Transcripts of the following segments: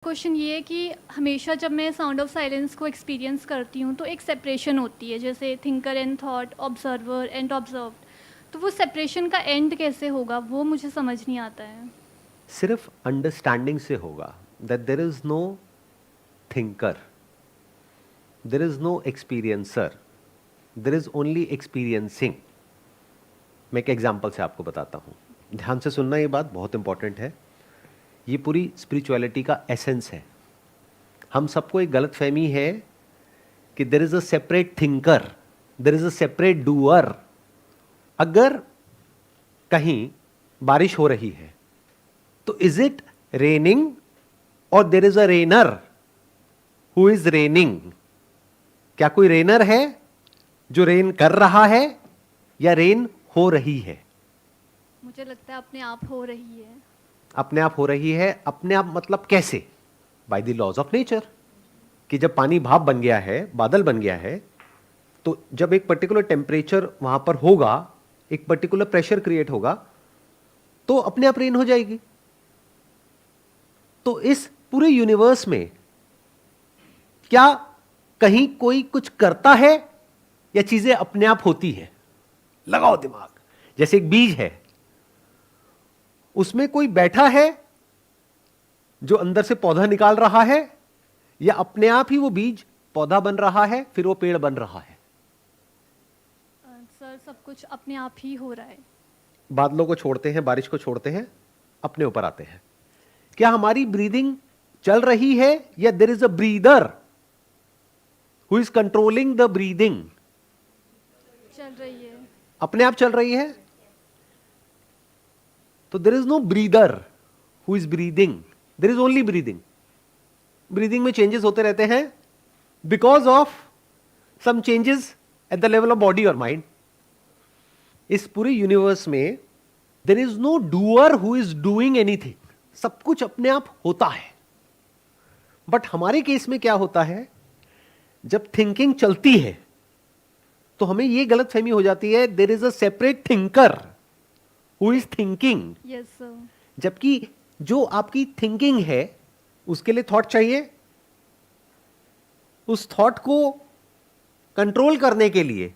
Question ये है कि हमेशा जब मैं साउंड ऑफ साइलेंस को एक्सपीरियंस करती हूँ तो एक सेपरेशन होती है, जैसे thinker and thought, observer and observed. तो वो सेपरेशन का एंड कैसे होगा वो मुझे समझ नहीं आता है। सिर्फ अंडरस्टैंडिंग से होगा that there is no thinker, there is no experiencer, there is only experiencing. मैं एक एग्जाम्पल से आपको बताता हूँ, ध्यान से सुनना, ये बात बहुत इंपॉर्टेंट है। ये पूरी स्पिरिचुअलिटी का एसेंस है। हम सबको एक गलत फहमी है कि देर is a separate thinker, there is a separate doer. अगर कहीं बारिश हो रही है तो इज इट रेनिंग और there is a rainer who is raining? क्या कोई रेनर है जो रेन कर रहा है या रेन हो रही है? मुझे लगता है अपने आप हो रही है। अपने आप हो रही है। अपने आप मतलब कैसे? By the laws of nature. कि जब पानी भाप बन गया है, बादल बन गया है, तो जब एक पर्टिकुलर टेम्परेचर वहां पर होगा, एक पर्टिकुलर प्रेशर क्रिएट होगा, तो अपने आप रेन हो जाएगी। तो इस पूरे यूनिवर्स में क्या कहीं कोई कुछ करता है या चीजें अपने आप होती है? लगाओ दिमाग। जैसे एक बीज है, उसमें कोई बैठा है जो अंदर से पौधा निकाल रहा है, या अपने आप ही वो बीज पौधा बन रहा है, फिर वो पेड़ बन रहा है? सर, सब कुछ अपने आप ही हो रहा है। बादलों को छोड़ते हैं, बारिश को छोड़ते हैं, अपने ऊपर आते हैं। क्या हमारी ब्रीदिंग चल रही है या there is a breather who is controlling the breathing? चल रही है। अपने आप चल रही है। तो there is no breather who is breathing, there is only breathing. Breathing में चेंजेस होते रहते हैं because of some changes at the level of body और माइंड। इस पूरे यूनिवर्स में there is no doer who is doing anything. सब कुछ अपने आप होता है। बट हमारे केस में क्या होता है, जब थिंकिंग चलती है तो हमें यह गलत फहमी हो जाती है देर is a separate thinker who is thinking. Yes sir. जबकि जो आपकी थिंकिंग है उसके लिए थॉट चाहिए। उस थॉट को कंट्रोल करने के लिए,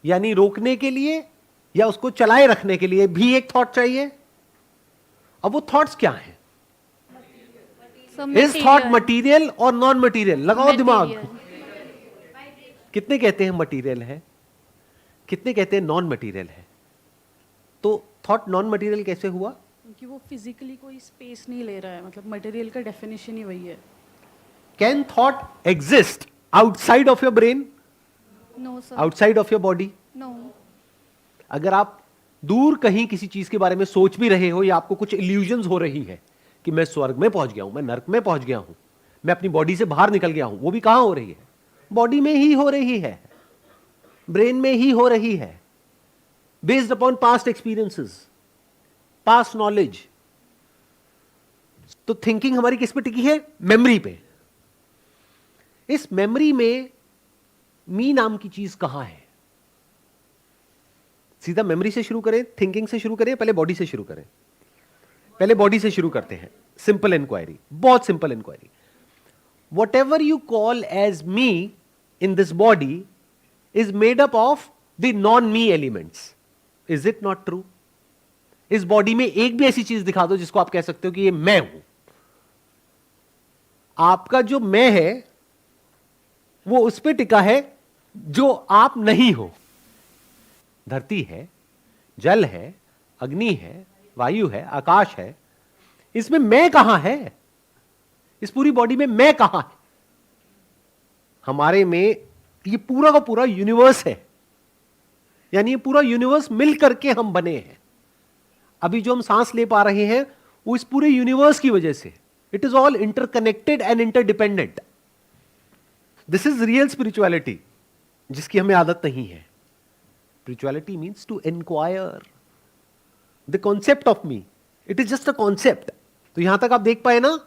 यानी रोकने के लिए या उसको चलाए रखने के लिए भी एक थॉट चाहिए। अब वो थॉट्स क्या हैं? इज थॉट मटीरियल और नॉन मटीरियल? लगाओ दिमाग। कितने कहते हैं मटीरियल है, कितने कहते हैं नॉन मटीरियल है? तो थॉट नॉन मटीरियल कैसे हुआ? क्योंकि वो फिजिकली कोई स्पेस नहीं ले रहा है, मतलब मटेरियल का डेफिनेशन ही वही है। Can thought exist outside of your brain, no sir. Outside of your body? No. अगर आप दूर कहीं किसी चीज के बारे में सोच भी रहे हो या आपको कुछ इल्यूजन्स हो रही है कि मैं स्वर्ग में पहुंच गया हूं, मैं नर्क में पहुंच गया हूं, मैं अपनी बॉडी से बाहर निकल गया हूं, वो भी कहां हो रही है? बॉडी में ही हो रही है, ब्रेन में ही हो रही है, based upon past experiences, past knowledge. तो थिंकिंग हमारी किस पे टिकी है? मेमोरी पे। इस मेमोरी में मी नाम की चीज कहां है? सीधा मेमोरी से शुरू करें, थिंकिंग से शुरू करें, पहले बॉडी से शुरू करें? पहले बॉडी से शुरू करते हैं। सिंपल इंक्वायरी, बहुत simple inquiry. Whatever you call as me in this body is made up of the non me elements. Is it not true? इस बॉडी में एक भी ऐसी चीज दिखा दो जिसको आप कह सकते हो कि ये मैं हूं। आपका जो मैं है वो उस पर टिका है जो आप नहीं हो। धरती है, जल है, अग्नि है, वायु है, आकाश है, इसमें मैं कहां है? इस पूरी बॉडी में मैं कहां है? हमारे में ये पूरा का पूरा यूनिवर्स है, यानी ये पूरा यूनिवर्स मिल करके हम बने हैं। अभी जो हम सांस ले पा रहे हैं वो इस पूरे यूनिवर्स की वजह से। It is all interconnected and interdependent. This is real spirituality, जिसकी हमें आदत नहीं है। Spirituality means to inquire the concept of me. It is just a concept. तो यहां तक आप देख पाए ना,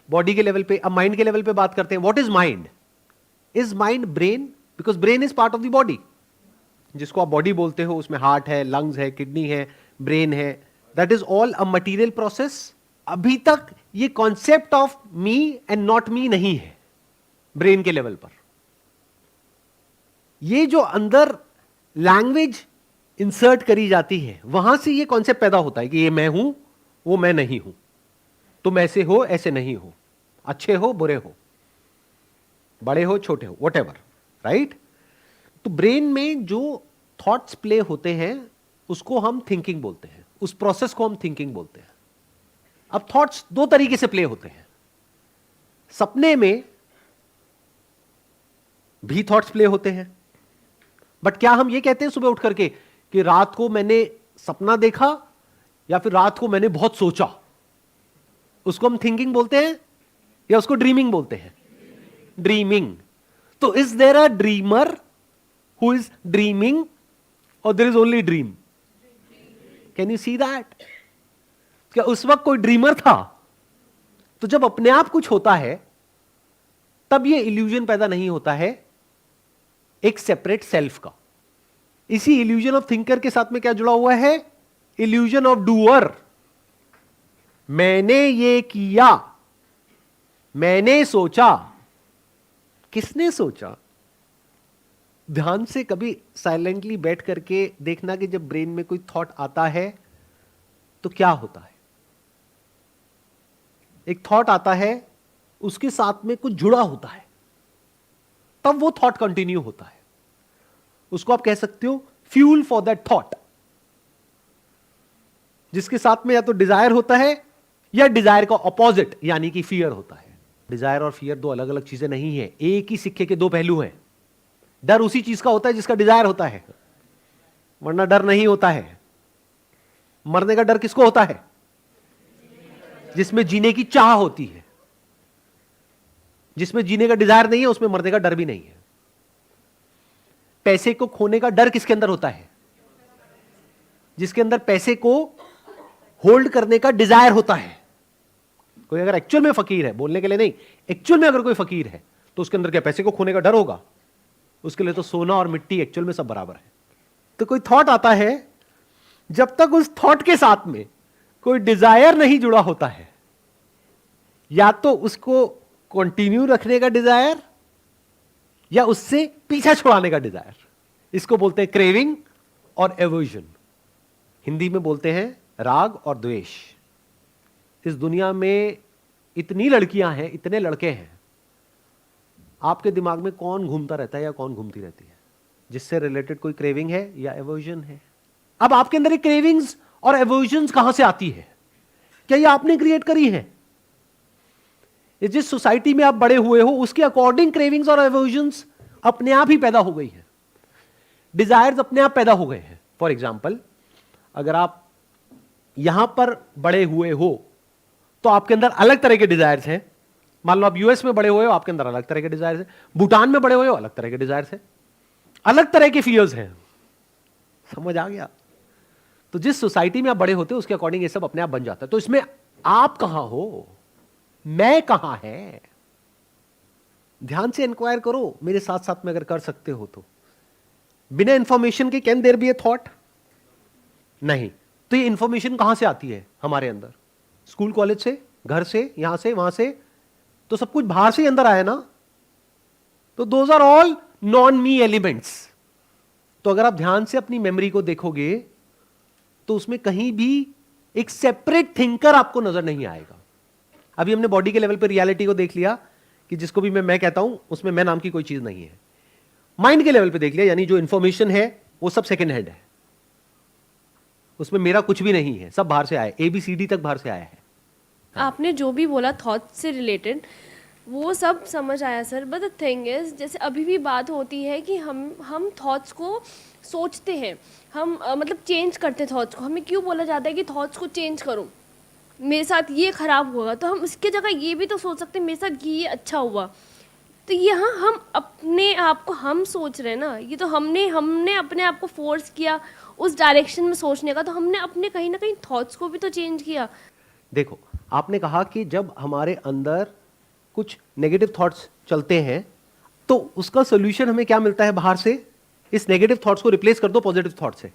बॉडी के लेवल पे। अब माइंड के लेवल पे बात करते हैं। What is mind? Is mind brain? Because brain is part of the body. जिसको आप बॉडी बोलते हो उसमें हार्ट है, लंग्स है, किडनी है, ब्रेन है। That is all a material process? अभी तक ये concept of me and not me नहीं है ब्रेन के लेवल पर। ये जो अंदर लैंग्वेज इंसर्ट करी जाती है, वहां से ये कॉन्सेप्ट पैदा होता है कि ये मैं हूं, वो मैं नहीं हूं, तुम ऐसे हो ऐसे नहीं हो, अच्छे हो बुरे हो, बड़े हो छोटे हो, व्हाटएवर, राइट। तो ब्रेन में जो थॉट्स प्ले होते हैं उसको हम थिंकिंग बोलते हैं, उस प्रोसेस को हम थिंकिंग बोलते हैं। अब थॉट्स दो तरीके से प्ले होते हैं। सपने में भी थॉट्स प्ले होते हैं, बट क्या हम ये कहते हैं सुबह उठ करके कि रात को मैंने सपना देखा या फिर रात को मैंने बहुत सोचा, उसको हम थिंकिंग बोलते हैं या उसको ड्रीमिंग बोलते हैं? ड्रीमिंग। तो is there a dreamer who is dreaming और there is only dream? Can you see that? क्या उस वक्त कोई ड्रीमर था? तो जब अपने आप कुछ होता है तब ये इल्यूजन पैदा नहीं होता है एक सेपरेट सेल्फ का। इसी इल्यूजन ऑफ थिंकर के साथ में क्या जुड़ा हुआ है? Illusion of doer. मैंने ये किया, मैंने सोचा। किसने सोचा? ध्यान से कभी साइलेंटली बैठ करके देखना कि जब ब्रेन में कोई थॉट आता है तो क्या होता है। एक थॉट आता है, उसके साथ में कुछ जुड़ा होता है, तब वो थॉट कंटिन्यू होता है। उसको आप कह सकते हो फ्यूल फॉर दैट थॉट, जिसके साथ में या तो डिजायर होता है या डिजायर का ऑपोजिट यानी कि फियर होता है। डिजायर और फियर दो अलग अलग चीजें नहीं है, एक ही सिक्के के दो पहलू हैं। डर उसी चीज का होता है जिसका डिजायर होता है, वरना डर नहीं होता है। मरने का डर किसको होता है? जिसमें जीने की चाह होती है। जिसमें जीने का डिजायर नहीं है उसमें मरने का डर भी नहीं है। पैसे को खोने का डर किसके अंदर होता है? जिसके अंदर पैसे को होल्ड करने का डिजायर होता है। कोई अगर एक्चुअल में फकीर है, बोलने के लिए नहीं, एक्चुअल में अगर कोई फकीर है तो उसके अंदर क्या पैसे को खोने का डर होगा? उसके लिए तो सोना और मिट्टी एक्चुअल में सब बराबर है। तो कोई थॉट आता है, जब तक उस थॉट के साथ में कोई डिजायर नहीं जुड़ा होता है, या तो उसको कंटिन्यू रखने का डिजायर या उससे पीछा छुड़ाने का डिजायर, इसको बोलते हैं क्रेविंग और एवर्जन। हिंदी में बोलते हैं राग और द्वेष। इस दुनिया में इतनी लड़कियां हैं, इतने लड़के हैं, आपके दिमाग में कौन घूमता रहता है या कौन घूमती रहती है जिससे रिलेटेड कोई क्रेविंग है या एवर्जन है? अब आपके अंदर ये क्रेविंग्स और एवर्जन कहां से आती है? क्या ये आपने क्रिएट करी है? ये जिस सोसाइटी में आप बड़े हुए हो उसके अकॉर्डिंग क्रेविंग्स और एवर्जन्स अपने आप ही पैदा हो गई है। डिजायर्स अपने आप पैदा हो गए हैं। फॉर एग्जाम्पल, अगर आप यहां पर बड़े हुए हो तो आपके अंदर अलग तरह के डिजायर्स हैं। मान लो आप यूएस में बड़े हुए हो, आपके अंदर अलग तरह के डिजायर्स हैं। भूटान में बड़े हुए हो, अलग तरह के डिजायर्स हैं, अलग तरह के फियर्स हैं। समझ आ गया? तो जिस सोसाइटी में आप बड़े होते हो उसके अकॉर्डिंग ये सब अपने आप बन जाता है। तो इसमें आप कहां हो, मैं कहां है? ध्यान से इंक्वायर करो, मेरे साथ साथ में अगर कर सकते हो तो। बिना इंफॉर्मेशन के can there be a thought? नहीं। तो ये इंफॉर्मेशन कहां से आती है हमारे अंदर? स्कूल कॉलेज से, घर से, यहां से, वहां से, तो सब कुछ बाहर से ही अंदर आया ना। तो those are all non me elements. तो अगर आप ध्यान से अपनी मेमोरी को देखोगे तो उसमें कहीं भी एक सेपरेट थिंकर आपको नजर नहीं आएगा। अभी हमने बॉडी के लेवल पे रियलिटी को देख लिया कि जिसको भी मैं कहता हूं उसमें मैं नाम की कोई चीज नहीं है। माइंड के लेवल पे देख लिया, यानी जो इंफॉर्मेशन है वो सब सेकंड हैंड है, उसमें मेरा कुछ भी नहीं है, सब बाहर से आया, ABCD तक बाहर से आया है। आपने जो भी बोला थॉट से रिलेटेड वो सब समझ आया sir, but the thing is जैसे अभी भी बात होती है कि हम थॉट्स को सोचते हैं, हम मतलब चेंज करते हैं थॉट्स को। हमें क्यों बोला जाता है कि थॉट्स को चेंज करो, मेरे साथ ये खराब हुआ, तो हम इसके जगह ये भी तो सोच सकते हैं मेरे साथ ये अच्छा हुआ। तो यहाँ हम अपने आप को हम सोच रहे हैं ना, ये तो हमने अपने आप को फोर्स किया उस डायरेक्शन में सोचने का, तो हमने अपने कहीं ना कहीं थॉट्स को भी तो चेंज किया। देखो, आपने कहा कि जब हमारे अंदर कुछ नेगेटिव थॉट्स चलते हैं तो उसका सोल्यूशन हमें क्या मिलता है बाहर से? इस नेगेटिव थॉट्स को रिप्लेस कर दो पॉजिटिव थॉट से।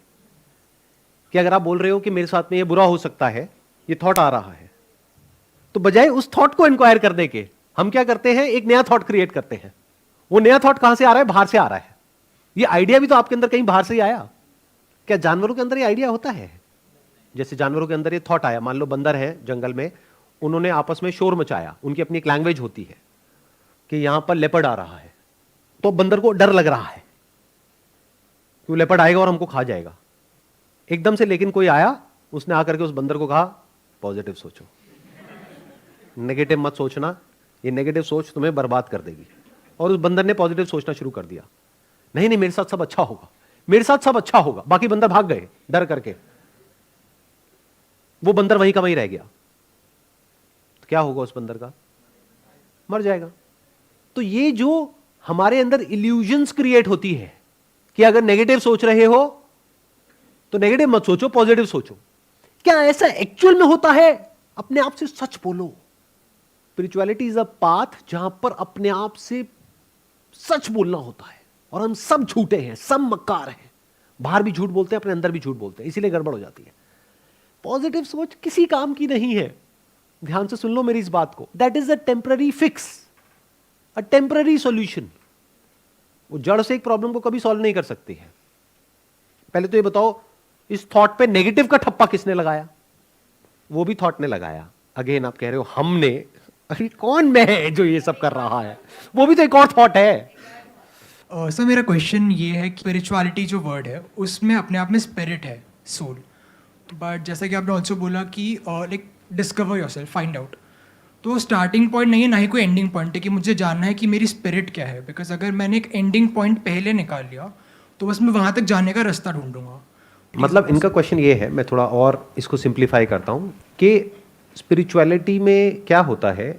कि अगर आप बोल रहे हो कि मेरे साथ में ये बुरा हो सकता है, ये थॉट आ रहा है, तो बजाय उस थॉट को इंक्वायर करने के हम क्या करते हैं, एक नया थॉट क्रिएट करते हैं। वो नया थॉट कहां से आ रहा है? बाहर से आ रहा है। ये आइडिया भी तो आपके अंदर कहीं बाहर से ही आया। क्या जानवरों के अंदर ये आइडिया होता है? जैसे जानवरों के अंदर ये थॉट आया, मान लो बंदर है जंगल में, उन्होंने आपस में शोर मचाया, उनकी अपनी एक लैंग्वेज होती है कि यहां पर लेपर्ड आ रहा है, तो बंदर को डर लग रहा है कि वो लेपर्ड आएगा और हमको खा जाएगा। एकदम से लेकिन कोई आया, उसने आकर के उस बंदर को कहा पॉजिटिव सोचो, नेगेटिव मत सोचना, ये नेगेटिव सोच तुम्हें बर्बाद कर देगी। और उस बंदर ने पॉजिटिव सोचना शुरू कर दिया, नहीं नहीं मेरे साथ सब अच्छा होगा, मेरे साथ सब अच्छा होगा। बाकी बंदर भाग गए डर करके, वो बंदर वहीं का वहीं रह गया। तो क्या होगा उस बंदर का? मर जाएगा। तो ये जो हमारे अंदर इल्यूजन्स क्रिएट होती है कि अगर नेगेटिव सोच रहे हो तो नेगेटिव मत सोचो, पॉजिटिव सोचो। क्या ऐसा एक्चुअल में होता है? अपने आप से सच बोलो। स्पिरिचुअलिटी इज अ पाथ जहां पर अपने आप से सच बोलना होता है। और हम सब झूठे हैं, सब मक्कार हैं, बाहर भी झूठ बोलते हैं, अपने अंदर भी झूठ बोलते हैं, इसीलिए गड़बड़ हो जाती है। पॉजिटिव सोच किसी काम की नहीं है। ध्यान से सुन लो मेरी इस बात को। That is a temporary fix, a temporary solution. वो जड़ से एक प्रॉब्लम को कभी सॉल्व नहीं कर सकती है। पहले तो ये बताओ, इस थॉट पे नेगेटिव का ठप्पा किसने लगाया? वो भी थॉट ने लगाया। अगेन आप कह रहे हो हमने, अरे कौन मैं है जो ये सब कर रहा है? वो भी तो एक और थॉट है। सर मेरा क्वेश्चन ये है कि स्पिरिचुअलिटी जो वर्ड है उसमें अपने आप में स्पिरिट है, सोल। तो बट जैसा कि आपने ऑल्सो बोला कि like discover yourself, find out, तो स्टार्टिंग पॉइंट नहीं है, ना ही कोई एंडिंग पॉइंट है कि मुझे जानना है कि मेरी स्पिरिट क्या है। बिकॉज अगर मैंने एक एंडिंग पॉइंट पहले निकाल लिया तो बस मैं वहाँ तक जाने का रास्ता ढूंढूंगा। मतलब इनका क्वेश्चन ये है, मैं थोड़ा और इसको सिंप्लीफाई करता हूं कि स्पिरिचुअलिटी में क्या होता है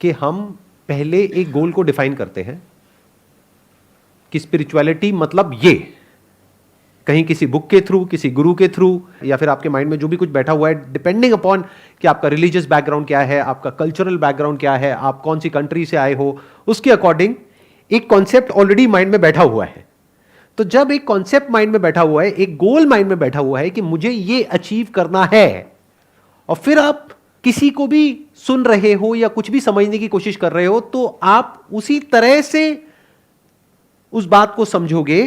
कि हम पहले एक गोल को डिफाइन करते हैं कि स्पिरिचुअलिटी मतलब ये, कहीं किसी बुक के थ्रू, किसी गुरु के थ्रू, या फिर आपके माइंड में जो भी कुछ बैठा हुआ है, डिपेंडिंग अपॉन कि आपका रिलीजियस बैकग्राउंड क्या है, आपका कल्चरल बैकग्राउंड क्या है, आप कौन सी कंट्री से आए हो, उसके अकॉर्डिंग एक कॉन्सेप्ट ऑलरेडी माइंड में बैठा हुआ है। तो जब एक कॉन्सेप्ट माइंड में बैठा हुआ है, एक गोल माइंड में बैठा हुआ है कि मुझे ये अचीव करना है, और फिर आप किसी को भी सुन रहे हो या कुछ भी समझने की कोशिश कर रहे हो, तो आप उसी तरह से उस बात को समझोगे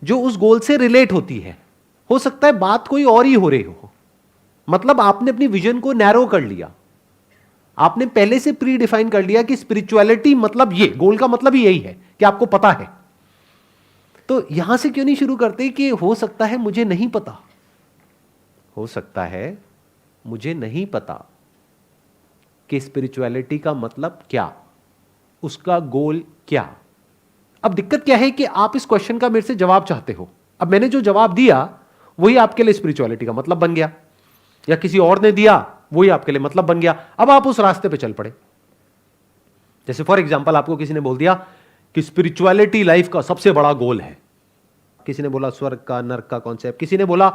जो उस गोल से रिलेट होती है। हो सकता है बात कोई और ही हो रही हो, मतलब आपने अपनी विजन को नैरो कर लिया, आपने पहले से प्री डिफाइन कर लिया कि स्पिरिचुअलिटी मतलब ये, गोल का मतलब ही यही है कि आपको पता है। तो यहां से क्यों नहीं शुरू करते कि हो सकता है मुझे नहीं पता, हो सकता है मुझे नहीं पता कि स्पिरिचुअलिटी का मतलब क्या, उसका गोल क्या। अब दिक्कत क्या है कि आप इस क्वेश्चन का मेरे से जवाब चाहते हो। अब मैंने जो जवाब दिया वही आपके लिए स्पिरिचुअलिटी का मतलब बन गया, या किसी और ने दिया वही आपके लिए मतलब बन गया। अब आप उस रास्ते पे चल पड़े। जैसे फॉर एग्जांपल आपको किसी ने बोल दिया कि स्पिरिचुअलिटी लाइफ का सबसे बड़ा गोल है। किसी ने बोला स्वर्ग का, नरक का कॉन्सेप्ट, किसी ने बोला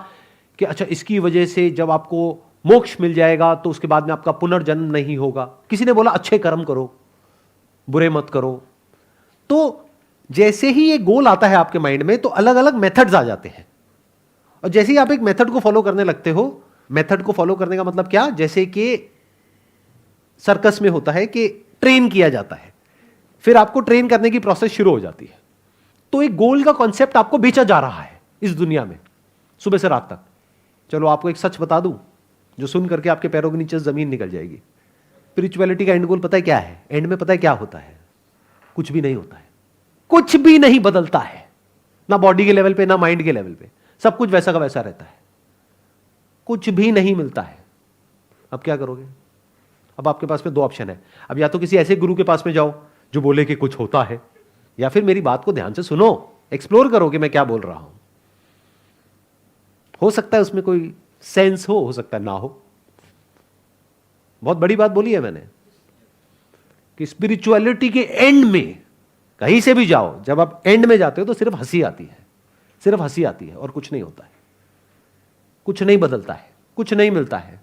कि अच्छा इसकी वजह से जब आपको मोक्ष मिल जाएगा तो उसके बाद में आपका पुनर्जन्म नहीं होगा। किसी ने बोला अच्छे कर्म करो, बुरे मत करो। तो जैसे ही ये गोल आता है आपके माइंड में, तो अलग अलग मेथड्स आ जाते हैं। और जैसे ही आप एक मेथड को फॉलो करने लगते हो, मेथड को फॉलो करने का मतलब क्या, जैसे कि सर्कस में होता है कि ट्रेन किया जाता है, फिर आपको ट्रेन करने की प्रोसेस शुरू हो जाती है। तो एक गोल का कॉन्सेप्ट आपको बेचा जा रहा है इस दुनिया में सुबह से रात तक। चलो आपको एक सच बता दूं जो सुन करके आपके पैरों के नीचे जमीन निकल जाएगी। स्पिरिचुअलिटी का एंड गोल पता है क्या है? एंड में पता है क्या होता है? कुछ भी नहीं होता है, कुछ भी नहीं बदलता है, ना बॉडी के लेवल पे ना माइंड के लेवल पे, सब कुछ वैसा का वैसा रहता है, कुछ भी नहीं मिलता है। अब क्या करोगे? अब आपके पास में दो ऑप्शन है। अब या तो किसी ऐसे गुरु के पास में जाओ जो बोले कि कुछ होता है, या फिर मेरी बात को ध्यान से सुनो, एक्सप्लोर करो कि मैं क्या बोल रहा हूं। हो सकता है उसमें कोई सेंस हो सकता है ना हो। बहुत बड़ी बात बोली है मैंने कि स्पिरिचुअलिटी के एंड में कहीं से भी जाओ, जब आप एंड में जाते हो तो सिर्फ हंसी आती है, सिर्फ हंसी आती है और कुछ नहीं होता है, कुछ नहीं बदलता है, कुछ नहीं मिलता है।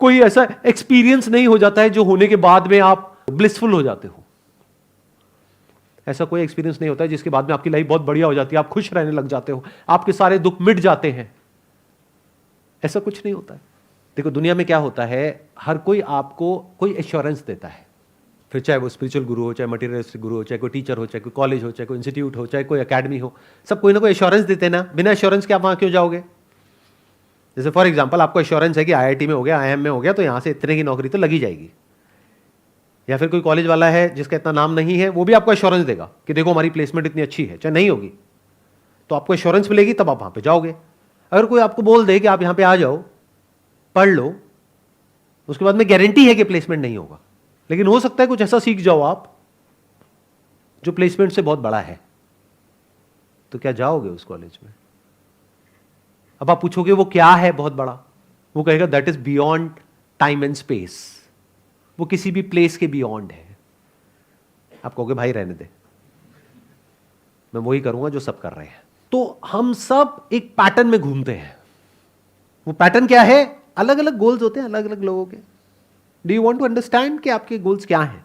कोई ऐसा एक्सपीरियंस नहीं हो जाता है जो होने के बाद में आप ब्लिसफुल हो जाते हो। ऐसा कोई एक्सपीरियंस नहीं होता है जिसके बाद में आपकी लाइफ बहुत बढ़िया हो जाती है, आप खुश रहने लग जाते हो, आपके सारे दुख मिट जाते हैं। ऐसा कुछ नहीं होता है। देखो दुनिया में क्या होता है, हर कोई आपको कोई एश्योरेंस देता है, फिर चाहे वो स्पिरिचुअल गुरु हो, चाहे मटीरियलिस्टिक गुरु हो, चाहे कोई टीचर हो, चाहे कोई कॉलेज हो, चाहे कोई इंस्टीट्यूट हो, चाहे कोई एकेडमी हो, सब कोई ना कोई एश्योरेंस देते हैं ना। बिना एश्योरेंस के आप वहाँ क्यों जाओगे? जैसे फॉर एग्जांपल आपको एश्योरेंस है कि आईआईटी में हो गया, आईएम में हो गया, तो यहाँ से इतने की नौकरी तो लगी जाएगी। या फिर कोई कॉलेज वाला है जिसका इतना नाम नहीं है, वो भी आपको एश्योरेंस देगा कि देखो हमारी प्लेसमेंट इतनी अच्छी है, चाहे नहीं होगी तो आपको एश्योरेंस मिलेगी, तब आप वहाँ पे जाओगे। अगर कोई आपको बोल दे कि आप यहाँ पे आ जाओ, पढ़ लो, उसके बाद में गारंटी है कि प्लेसमेंट नहीं होगा, लेकिन हो सकता है कुछ ऐसा सीख जाओ आप जो प्लेसमेंट से बहुत बड़ा है, तो क्या जाओगे उस कॉलेज में? अब आप पूछोगे वो क्या है बहुत बड़ा, वो कहेगा that is beyond time and space, वो किसी भी प्लेस के बियॉन्ड है। आप कहोगे भाई रहने दे, मैं वही करूंगा जो सब कर रहे हैं। तो हम सब एक पैटर्न में घूमते हैं। वो पैटर्न क्या है? अलग अलग गोल्स होते हैं अलग अलग लोगों के। Do you want to understand कि आपके गोल्स क्या हैं?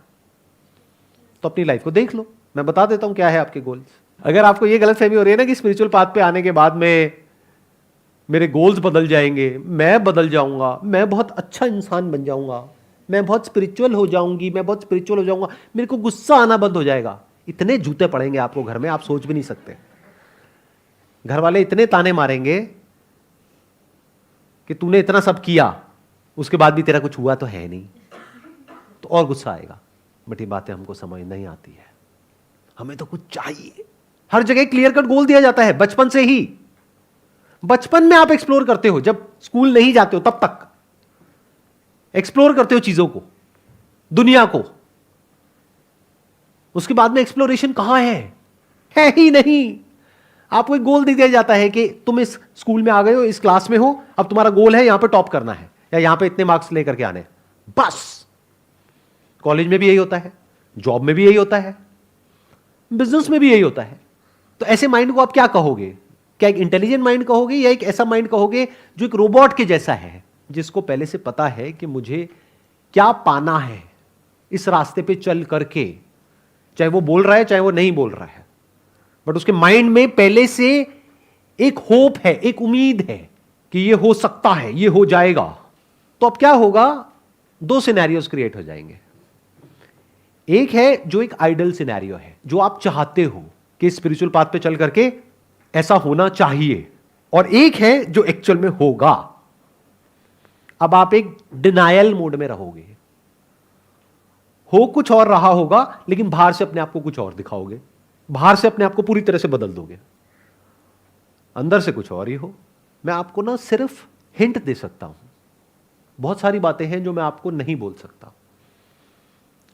तो अपनी लाइफ को देख लो, मैं बता देता हूं क्या है आपके गोल्स। अगर आपको ये गलतफहमी हो रही है ना कि स्पिरिचुअल पाथ पे आने के बाद में मेरे गोल्स बदल जाएंगे, मैं बदल जाऊंगा, मैं बहुत अच्छा इंसान बन जाऊंगा, मैं बहुत स्पिरिचुअल हो जाऊंगी, मैं बहुत स्पिरिचुअल हो जाऊंगा, मेरे को गुस्सा आना बंद हो जाएगा, इतने जूते पड़ेंगे आपको घर में, आप सोच भी नहीं सकते। घर वाले इतने ताने मारेंगे कि तूने इतना सब किया, उसके बाद भी तेरा कुछ हुआ तो है नहीं, तो और गुस्सा आएगा। बट ये बातें हमको समझ नहीं आती है, हमें तो कुछ चाहिए। हर जगह क्लियर कट गोल दिया जाता है बचपन से ही। बचपन में आप एक्सप्लोर करते हो, जब स्कूल नहीं जाते हो तब तक एक्सप्लोर करते हो चीजों को, दुनिया को। उसके बाद में एक्सप्लोरेशन कहां है ही नहीं। आपको एक गोल दे दिया जाता है कि तुम इस स्कूल में आ गए हो, इस क्लास में हो, अब तुम्हारा गोल है यहां पे टॉप करना है या यहां पे इतने मार्क्स लेकर के आने, बस। कॉलेज में भी यही होता है, जॉब में भी यही होता है, बिजनेस में भी यही होता है। तो ऐसे माइंड को आप क्या कहोगे? क्या एक इंटेलिजेंट माइंड कहोगे या एक ऐसा माइंड कहोगे जो एक रोबोट के जैसा है, जिसको पहले से पता है कि मुझे क्या पाना है इस रास्ते पे चल करके, चाहे वो बोल रहा है चाहे वो नहीं बोल रहा है, बट उसके माइंड में पहले से एक होप है, एक उम्मीद है कि ये हो सकता है, ये हो जाएगा। तो अब क्या होगा? दो सिनेरियोस क्रिएट हो जाएंगे। एक है जो एक आइडल सिनेरियो है, जो आप चाहते हो कि स्पिरिचुअल पाथ पे चल करके ऐसा होना चाहिए, और एक है जो एक्चुअल में होगा। अब आप एक डिनायल मोड में रहोगे, हो कुछ और रहा होगा, लेकिन बाहर से अपने आप को कुछ और दिखाओगे, बाहर से अपने आप को पूरी तरह से बदल दोगे, अंदर से कुछ और ही हो। मैं आपको ना सिर्फ हिंट दे सकता हूं, बहुत सारी बातें हैं जो मैं आपको नहीं बोल सकता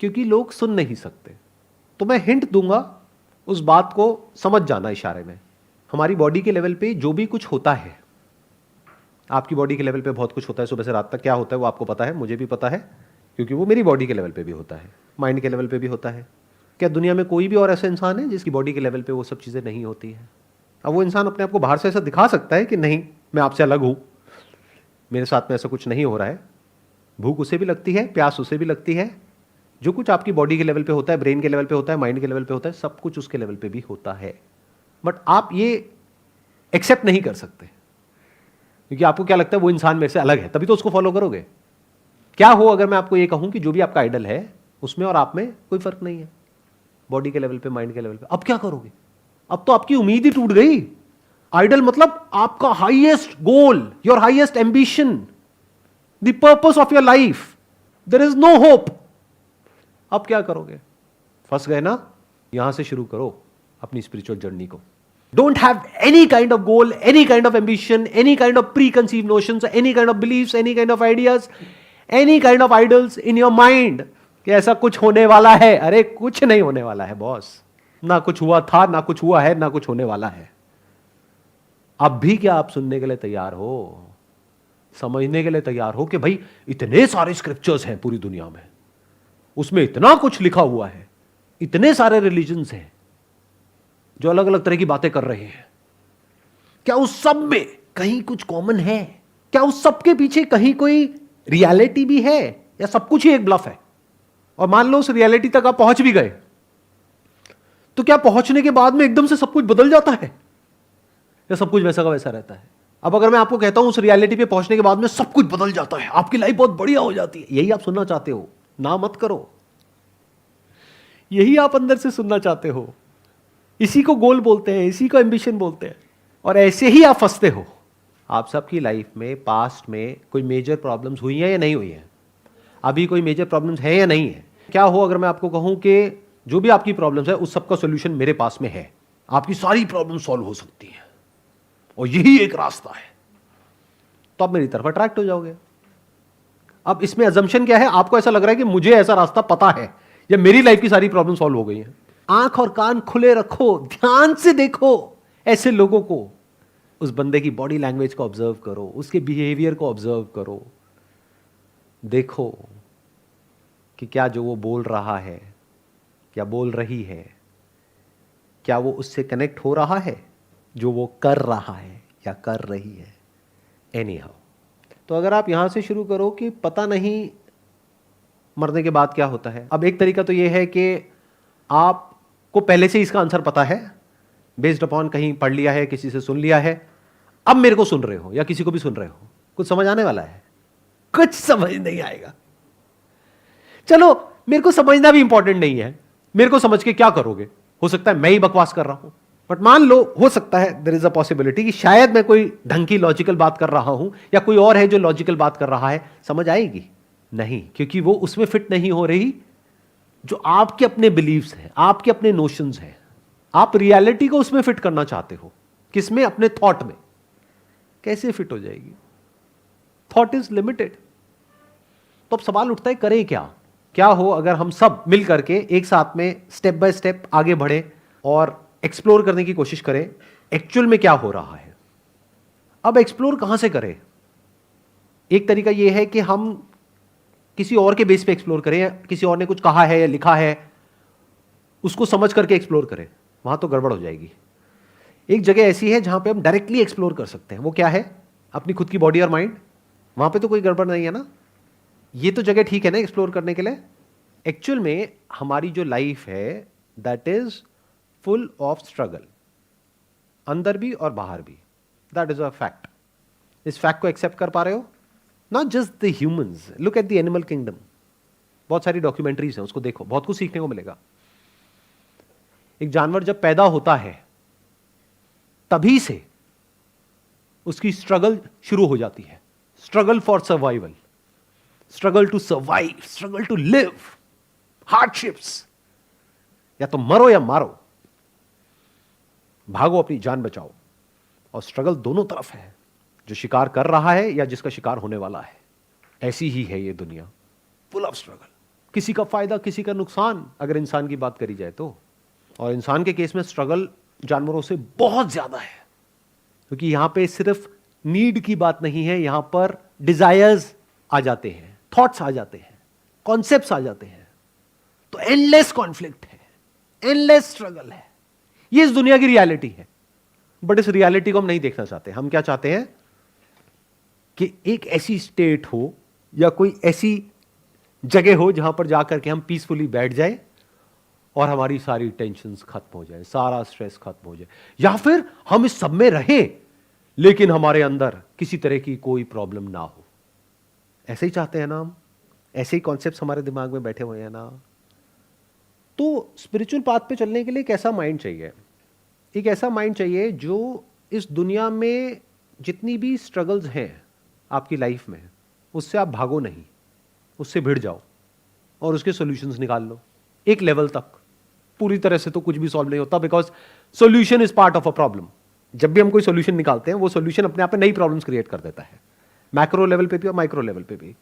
क्योंकि लोग सुन नहीं सकते। तो मैं हिंट दूंगा, उस बात को समझ जाना इशारे में। हमारी बॉडी के लेवल पे जो भी कुछ होता है, आपकी बॉडी के लेवल पे बहुत कुछ होता है, सुबह से रात तक क्या होता है वो आपको पता है, मुझे भी पता है, क्योंकि वो मेरी बॉडी के लेवल पे भी होता है, माइंड के लेवल पे भी होता है। क्या दुनिया में कोई भी और ऐसा इंसान है जिसकी बॉडी के लेवल पे वो सब चीज़ें नहीं होती है? अब वो इंसान अपने आप को बाहर से ऐसा दिखा सकता है कि नहीं मैं आपसे अलग हूँ, मेरे साथ में ऐसा कुछ नहीं हो रहा है। भूख उसे भी लगती है, प्यास उसे भी लगती है, जो कुछ आपकी बॉडी के लेवल पे होता है, ब्रेन के लेवल पे होता है, माइंड के लेवल पे होता है, सब कुछ उसके लेवल पे भी होता है। बट आप ये एक्सेप्ट नहीं कर सकते क्योंकि आपको क्या लगता है वो इंसान मेरे से अलग है, तभी तो उसको फॉलो करोगे। क्या हो अगर मैं आपको ये कहूं कि जो भी आपका आइडल है उसमें और आप में कोई फर्क नहीं है, बॉडी के लेवल पे, माइंड के लेवल पे? अब क्या करोगे? अब तो आपकी उम्मीद ही टूट गई। आइडल मतलब आपका highest goal, your highest ambition, the purpose of your life, there is no hope. अब क्या करोगे? फंस गए ना? यहां से शुरू करो अपनी स्पिरिचुअल जर्नी को। Don't have any kind of goal, any kind of ambition, any kind of preconceived notions, any kind of beliefs, any kind of ideas, any kind of idols in your mind कि ऐसा कुछ होने वाला है। अरे कुछ नहीं होने वाला है बॉस, ना कुछ हुआ था, ना कुछ हुआ है, ना कुछ होने वाला है। अब भी क्या आप सुनने के लिए तैयार हो, समझने के लिए तैयार हो कि भाई इतने सारे स्क्रिप्चर्स हैं पूरी दुनिया में, उसमें इतना कुछ लिखा हुआ है, इतने सारे रिलीजन्स हैं जो अलग अलग तरह की बातें कर रहे हैं, क्या उस सब में कहीं कुछ कॉमन है? क्या उस सब के पीछे कहीं कोई रियलिटी भी है, या सब कुछ ही एक ब्लफ है? और मान लो उस रियलिटी तक आप पहुंच भी गए, तो क्या पहुंचने के बाद में एकदम से सब कुछ बदल जाता है, या सब कुछ वैसा का वैसा रहता है? अब अगर मैं आपको कहता हूं उस रियलिटी पे पहुंचने के बाद में सब कुछ बदल जाता है, आपकी लाइफ बहुत बढ़िया हो जाती है, यही आप सुनना चाहते हो? ना मत करो, यही आप अंदर से सुनना चाहते हो, इसी को गोल बोलते हैं, इसी को एम्बिशन बोलते हैं, और ऐसे ही आप फंसते हो। आप सबकी लाइफ में पास्ट में कोई मेजर प्रॉब्लम्स हुई हैं या नहीं हुई हैं? अभी कोई मेजर प्रॉब्लम्स है या नहीं है? क्या हो अगर मैं आपको कहूं कि जो भी आपकी प्रॉब्लम्स है उस सबका सॉल्यूशन मेरे पास में है, आपकी सारी प्रॉब्लम सॉल्व हो सकती है और यही एक रास्ता है, तो आप मेरी तरफ अट्रैक्ट हो जाओगे। अब इसमें अजम्पशन क्या है? आपको ऐसा लग रहा है कि मुझे ऐसा रास्ता पता है या मेरी लाइफ की सारी प्रॉब्लम सॉल्व हो गई हैं। आंख और कान खुले रखो, ध्यान से देखो ऐसे लोगों को, उस बंदे की बॉडी लैंग्वेज को ऑब्जर्व करो, उसके बिहेवियर को ऑब्जर्व करो, देखो कि क्या जो वो बोल रहा है, क्या बोल रही है, क्या वो उससे कनेक्ट हो रहा है जो वो कर रहा है या कर रही है। एनी हाउ, तो अगर आप यहां से शुरू करो कि पता नहीं मरने के बाद क्या होता है। अब एक तरीका तो ये है कि आपको पहले से इसका आंसर पता है, बेस्ड अपॉन कहीं पढ़ लिया है, किसी से सुन लिया है, अब मेरे को सुन रहे हो या किसी को भी सुन रहे हो, कुछ समझ आने वाला है? कुछ समझ नहीं आएगा। चलो, मेरे को समझना भी इंपॉर्टेंट नहीं है, मेरे को समझ के क्या करोगे? हो सकता है मैं ही बकवास कर रहा हूं, बट मान लो, हो सकता है देयर इज अ पॉसिबिलिटी कि शायद मैं कोई ढंग की लॉजिकल बात कर रहा हूं या कोई और है जो लॉजिकल बात कर रहा है। समझ आएगी? नहीं, क्योंकि वो उसमें फिट नहीं हो रही जो आपके अपने बिलीव्स हैं, आपके अपने नोशंस हैं। आप रियलिटी को उसमें फिट करना चाहते हो। किसमें? अपने थॉट में। कैसे फिट हो जाएगी? Thought is limited. तो अब सवाल उठता है, करें क्या? क्या हो अगर हम सब मिल करके एक साथ में स्टेप बाय स्टेप आगे बढ़े और एक्सप्लोर करने की कोशिश करें एक्चुअल में क्या हो रहा है। अब एक्सप्लोर कहां से करें? एक तरीका यह है कि हम किसी और के बेस पे एक्सप्लोर करें, किसी और ने कुछ कहा है या लिखा है उसको समझ करके एक्सप्लोर करें, वहां तो गड़बड़ हो जाएगी। एक जगह ऐसी है जहां पे हम डायरेक्टली एक्सप्लोर कर सकते हैं, वो क्या है? अपनी खुद की बॉडी और माइंड। वहां पे तो कोई गड़बड़ नहीं है ना, ये तो जगह ठीक है ना एक्सप्लोर करने के लिए। एक्चुअल में हमारी जो लाइफ है that is full of struggle, अंदर भी और बाहर भी। That is a fact. इस फैक्ट को एक्सेप्ट कर पा रहे हो? Not just the humans, look at the animal kingdom. बहुत सारी डॉक्यूमेंट्रीज हैं, उसको देखो, बहुत कुछ सीखने को मिलेगा। एक जानवर जब पैदा होता है तभी से उसकी स्ट्रगल शुरू हो जाती है। Struggle for survival, struggle to survive, struggle to live, hardships. या तो मरो या मारो, भागो, अपनी जान बचाओ। और स्ट्रगल दोनों तरफ है, जो शिकार कर रहा है या जिसका शिकार होने वाला है। ऐसी ही है ये दुनिया, फुल ऑफ स्ट्रगल। किसी का फायदा, किसी का नुकसान, अगर इंसान की बात करी जाए तो। और इंसान के केस में स्ट्रगल जानवरों से बहुत ज्यादा है, क्योंकि यहां पे सिर्फ नीड की बात नहीं है, यहां पर डिजायर्स आ जाते हैं, थॉट्स आ जाते हैं, कॉन्सेप्ट्स आ जाते हैं। तो एंडलेस कॉन्फ्लिक्ट है, एंडलेस स्ट्रगल है। ये इस दुनिया की रियलिटी है, बट इस रियलिटी को हम नहीं देखना चाहते। हम क्या चाहते हैं कि एक ऐसी स्टेट हो या कोई ऐसी जगह हो जहां पर जाकर के हम पीसफुली बैठ जाए और हमारी सारी टेंशन्स खत्म हो जाए, सारा स्ट्रेस खत्म हो जाए, या फिर हम इस सब में रहें लेकिन हमारे अंदर किसी तरह की कोई प्रॉब्लम ना हो। ऐसे ही चाहते हैं ना हम, ऐसे ही कॉन्सेप्ट्स हमारे दिमाग में बैठे हुए हैं ना। तो स्पिरिचुअल पाथ पे चलने के लिए एक ऐसा माइंड चाहिए, एक ऐसा माइंड चाहिए जो इस दुनिया में जितनी भी स्ट्रगल्स हैं आपकी लाइफ में, उससे आप भागो नहीं, उससे भिड़ जाओ और उसके सॉल्यूशंस निकाल लो एक लेवल तक। पूरी तरह से तो कुछ भी सॉल्व नहीं होता, because solution is part of a problem. जब भी हम कोई सॉल्यूशन निकालते हैं वो सॉल्यूशन अपने आप में नई प्रॉब्लम्स क्रिएट कर देता है, मैक्रो लेवल पे भी और माइक्रो लेवल पे भी।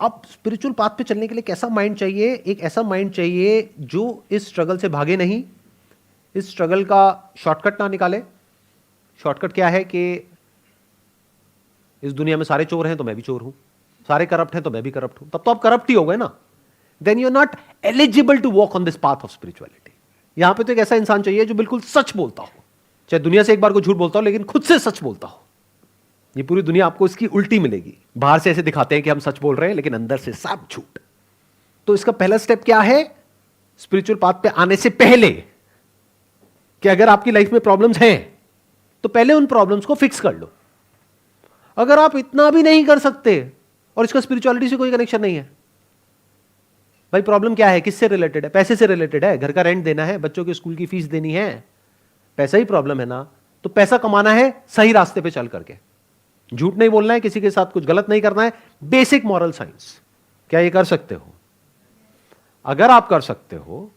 अब स्पिरिचुअल पाथ पे चलने के लिए कैसा माइंड चाहिए? एक ऐसा माइंड चाहिए जो इस स्ट्रगल से भागे नहीं, इस स्ट्रगल का शॉर्टकट ना निकाले। शॉर्टकट क्या है कि इस दुनिया में सारे चोर हैं तो मैं भी चोर हूं, सारे करप्ट हैं तो मैं भी करप्ट हूं, तब तो आप करप्ट ही हो गए ना। Then you are not eligible to walk on this path of spirituality. यहां पे तो एक ऐसा इंसान चाहिए जो बिल्कुल सच बोलता हो, चाहे दुनिया से एक बार को झूठ बोलता हो लेकिन खुद से सच बोलता हो। ये पूरी दुनिया आपको इसकी उल्टी मिलेगी। बाहर से ऐसे दिखाते हैं कि हम सच बोल रहे हैं लेकिन अंदर से सब झूठ। तो इसका पहला स्टेप क्या है स्पिरिचुअल पाथ पे आने से पहले? कि अगर आपकी लाइफ में प्रॉब्लम्स हैं तो पहले उन प्रॉब्लम्स को फिक्स कर लो। अगर आप इतना भी नहीं कर सकते और इसका स्पिरिचुअलिटी से कोई कनेक्शन नहीं है, भाई प्रॉब्लम क्या है, किससे रिलेटेड है? पैसे से रिलेटेड है, घर का रेंट देना है, बच्चों के स्कूल की फीस देनी है, पैसा ही प्रॉब्लम है ना। तो पैसा कमाना है सही रास्ते पे चल करके, झूठ नहीं बोलना है, किसी के साथ कुछ गलत नहीं करना है, बेसिक मॉरल साइंस। क्या ये कर सकते हो? अगर आप कर सकते हो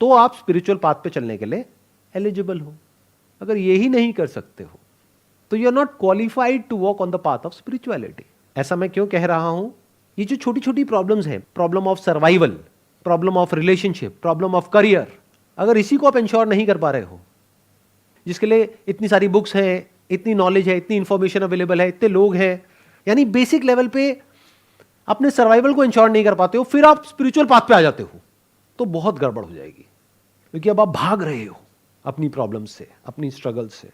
तो आप स्पिरिचुअल पाथ पे चलने के लिए एलिजिबल हो। अगर यही नहीं कर सकते हो तो you are not qualified to walk on the path of spirituality. ऐसा मैं क्यों कह रहा हूं? ये जो छोटी छोटी प्रॉब्लम्स हैं, problem of survival, problem of relationship, problem of career, अगर इसी को आप इंश्योर नहीं कर पा रहे हो, जिसके लिए इतनी सारी बुक्स हैं, इतनी नॉलेज है, इतनी इंफॉर्मेशन अवेलेबल है, इतने लोग हैं, यानी बेसिक लेवल पे अपने सर्वाइवल को इंश्योर नहीं कर पाते हो, फिर आप स्पिरिचुअल पाथ पे आ जाते हो, तो बहुत गड़बड़ हो जाएगी। क्योंकि अब आप भाग रहे हो अपनी प्रॉब्लम से, अपनी स्ट्रगल से,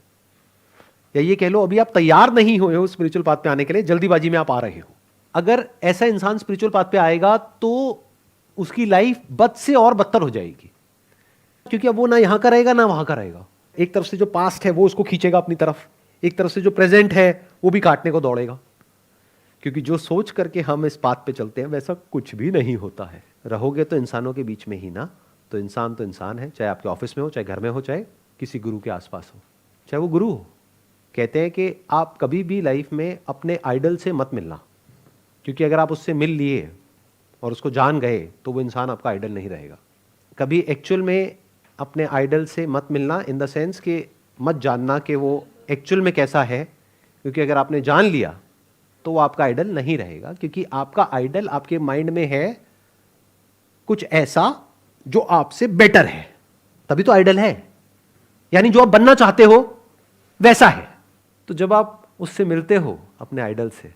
या ये कह लो अभी आप तैयार नहीं हुए हो स्पिरिचुअल पाथ पे आने के लिए, जल्दीबाजी में आप आ रहे हो। अगर ऐसा इंसान स्पिरिचुअल पाथ पे आएगा तो उसकी लाइफ बद से और बदतर हो जाएगी, क्योंकि अब वो ना यहां का रहेगा ना वहां का रहेगा। एक तरफ से जो पास्ट है वो उसको खींचेगा अपनी तरफ, एक तरफ से जो प्रेजेंट है वो भी काटने को दौड़ेगा। क्योंकि जो सोच करके हम इस पाथ पे चलते हैं वैसा कुछ भी नहीं होता है। रहोगे तो इंसानों के बीच में ही ना, तो इंसान है, चाहे आपके ऑफिस में हो, चाहे घर में हो, चाहे किसी गुरु के आसपास हो, चाहे वो गुरु हो। कहते हैं कि आप कभी भी लाइफ में अपने आइडल से मत मिलना, क्योंकि अगर आप उससे मिल लिए और उसको जान गए तो वो इंसान आपका आइडल नहीं रहेगा। कभी एक्चुअल में अपने आइडल से मत मिलना, इन द सेंस कि मत जानना कि वो एक्चुअल में कैसा है, क्योंकि अगर आपने जान लिया तो वो आपका आइडल नहीं रहेगा। क्योंकि आपका आइडल आपके माइंड में है कुछ ऐसा जो आपसे बेटर है, तभी तो आइडल है, यानी जो आप बनना चाहते हो वैसा है। तो जब आप उससे मिलते हो अपने आइडल से,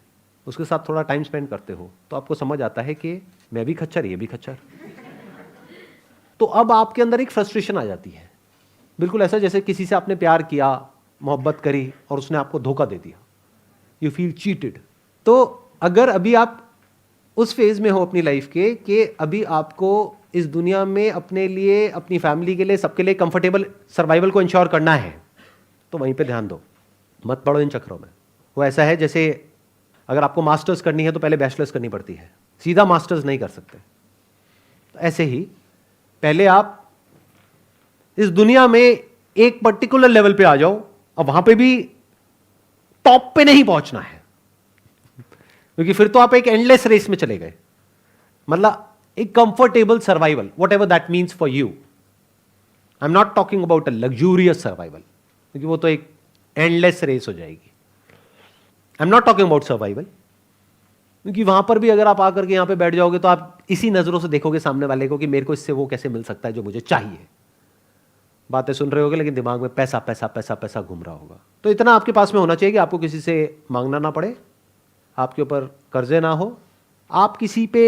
उसके साथ थोड़ा टाइम स्पेंड करते हो, तो आपको समझ आता है कि मैं भी खच्चर, ये भी खच्चर। तो अब आपके अंदर एक फ्रस्ट्रेशन आ जाती है, बिल्कुल ऐसा जैसे किसी से आपने प्यार किया, मोहब्बत करी और उसने आपको धोखा दे दिया, यू फील चीटेड। तो अगर अभी आप उस फेज में हो अपनी लाइफ के कि अभी आपको इस दुनिया में अपने लिए, अपनी फैमिली के लिए, सबके लिए कंफर्टेबल सर्वाइवल को इंश्योर करना है, तो वहीं पे ध्यान दो, मत पड़ो इन चक्रों में। वो ऐसा है जैसे अगर आपको मास्टर्स करनी है तो पहले बैचलर्स करनी पड़ती है, सीधा मास्टर्स नहीं कर सकते। तो ऐसे ही पहले आप इस दुनिया में एक पर्टिकुलर लेवल पे आ जाओ, अब वहां पे भी टॉप पे नहीं पहुंचना है, क्योंकि फिर तो आप एक एंडलेस रेस में चले गए। मतलब एक comfortable survival, what ever that means for you. I am not talking about a luxurious survival, क्योंकि वो तो एक एंडलेस रेस हो जाएगी। I am not talking about survival, क्योंकि वहां पर भी अगर आप आकर के यहां पे बैठ जाओगे तो आप इसी नजरों से देखोगे सामने वाले को कि मेरे को इससे वो कैसे मिल सकता है जो मुझे चाहिए। बातें सुन रहे होगे लेकिन दिमाग में पैसा पैसा पैसा पैसा घूम रहा होगा। तो इतना आपके पास में होना चाहिए कि आपको किसी से मांगना ना पड़े, आपके ऊपर कर्जे ना हो, आप किसी पे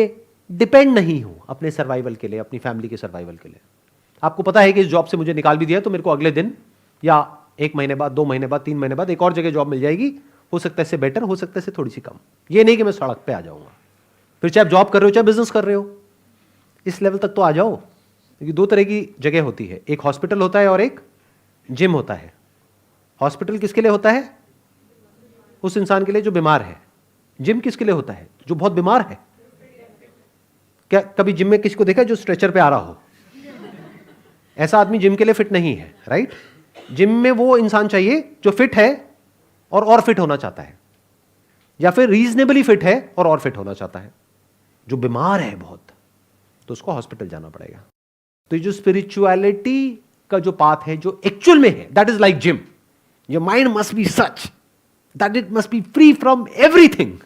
डिपेंड नहीं हो अपने सर्वाइवल के लिए, अपनी फैमिली के सर्वाइवल के लिए। आपको पता है कि इस जॉब से मुझे निकाल भी दिया तो मेरे को अगले दिन या 1 महीने बाद, 2 महीने बाद, 3 महीने बाद एक और जगह जॉब मिल जाएगी, हो सकता है इससे बेटर, हो सकता है इससे थोड़ी सी कम। ये नहीं कि मैं सड़क पे आ जाऊंगा। फिर चाहे आप जॉब कर रहे हो चाहे बिजनेस कर रहे हो, इस लेवल तक तो आ जाओ। क्योंकि 2 तरह की जगह होती है, एक हॉस्पिटल होता है और एक जिम होता है। हॉस्पिटल किसके लिए होता है? उस इंसान के लिए जो बीमार है। जिम किसके लिए होता है? जो बहुत बीमार है। क्या कभी जिम में किसी को देखा है जो स्ट्रेचर पे आ रहा हो? ऐसा आदमी जिम के लिए फिट नहीं है, राइट? जिम में वो इंसान चाहिए जो फिट है और फिट होना चाहता है, या फिर रीजनेबली फिट है और फिट होना चाहता है। जो बीमार है बहुत, तो उसको हॉस्पिटल जाना पड़ेगा। तो जो स्पिरिचुअलिटी का जो पाथ है, जो एक्चुअल में है, that is like gym. Your mind must be such that it must be free from everything.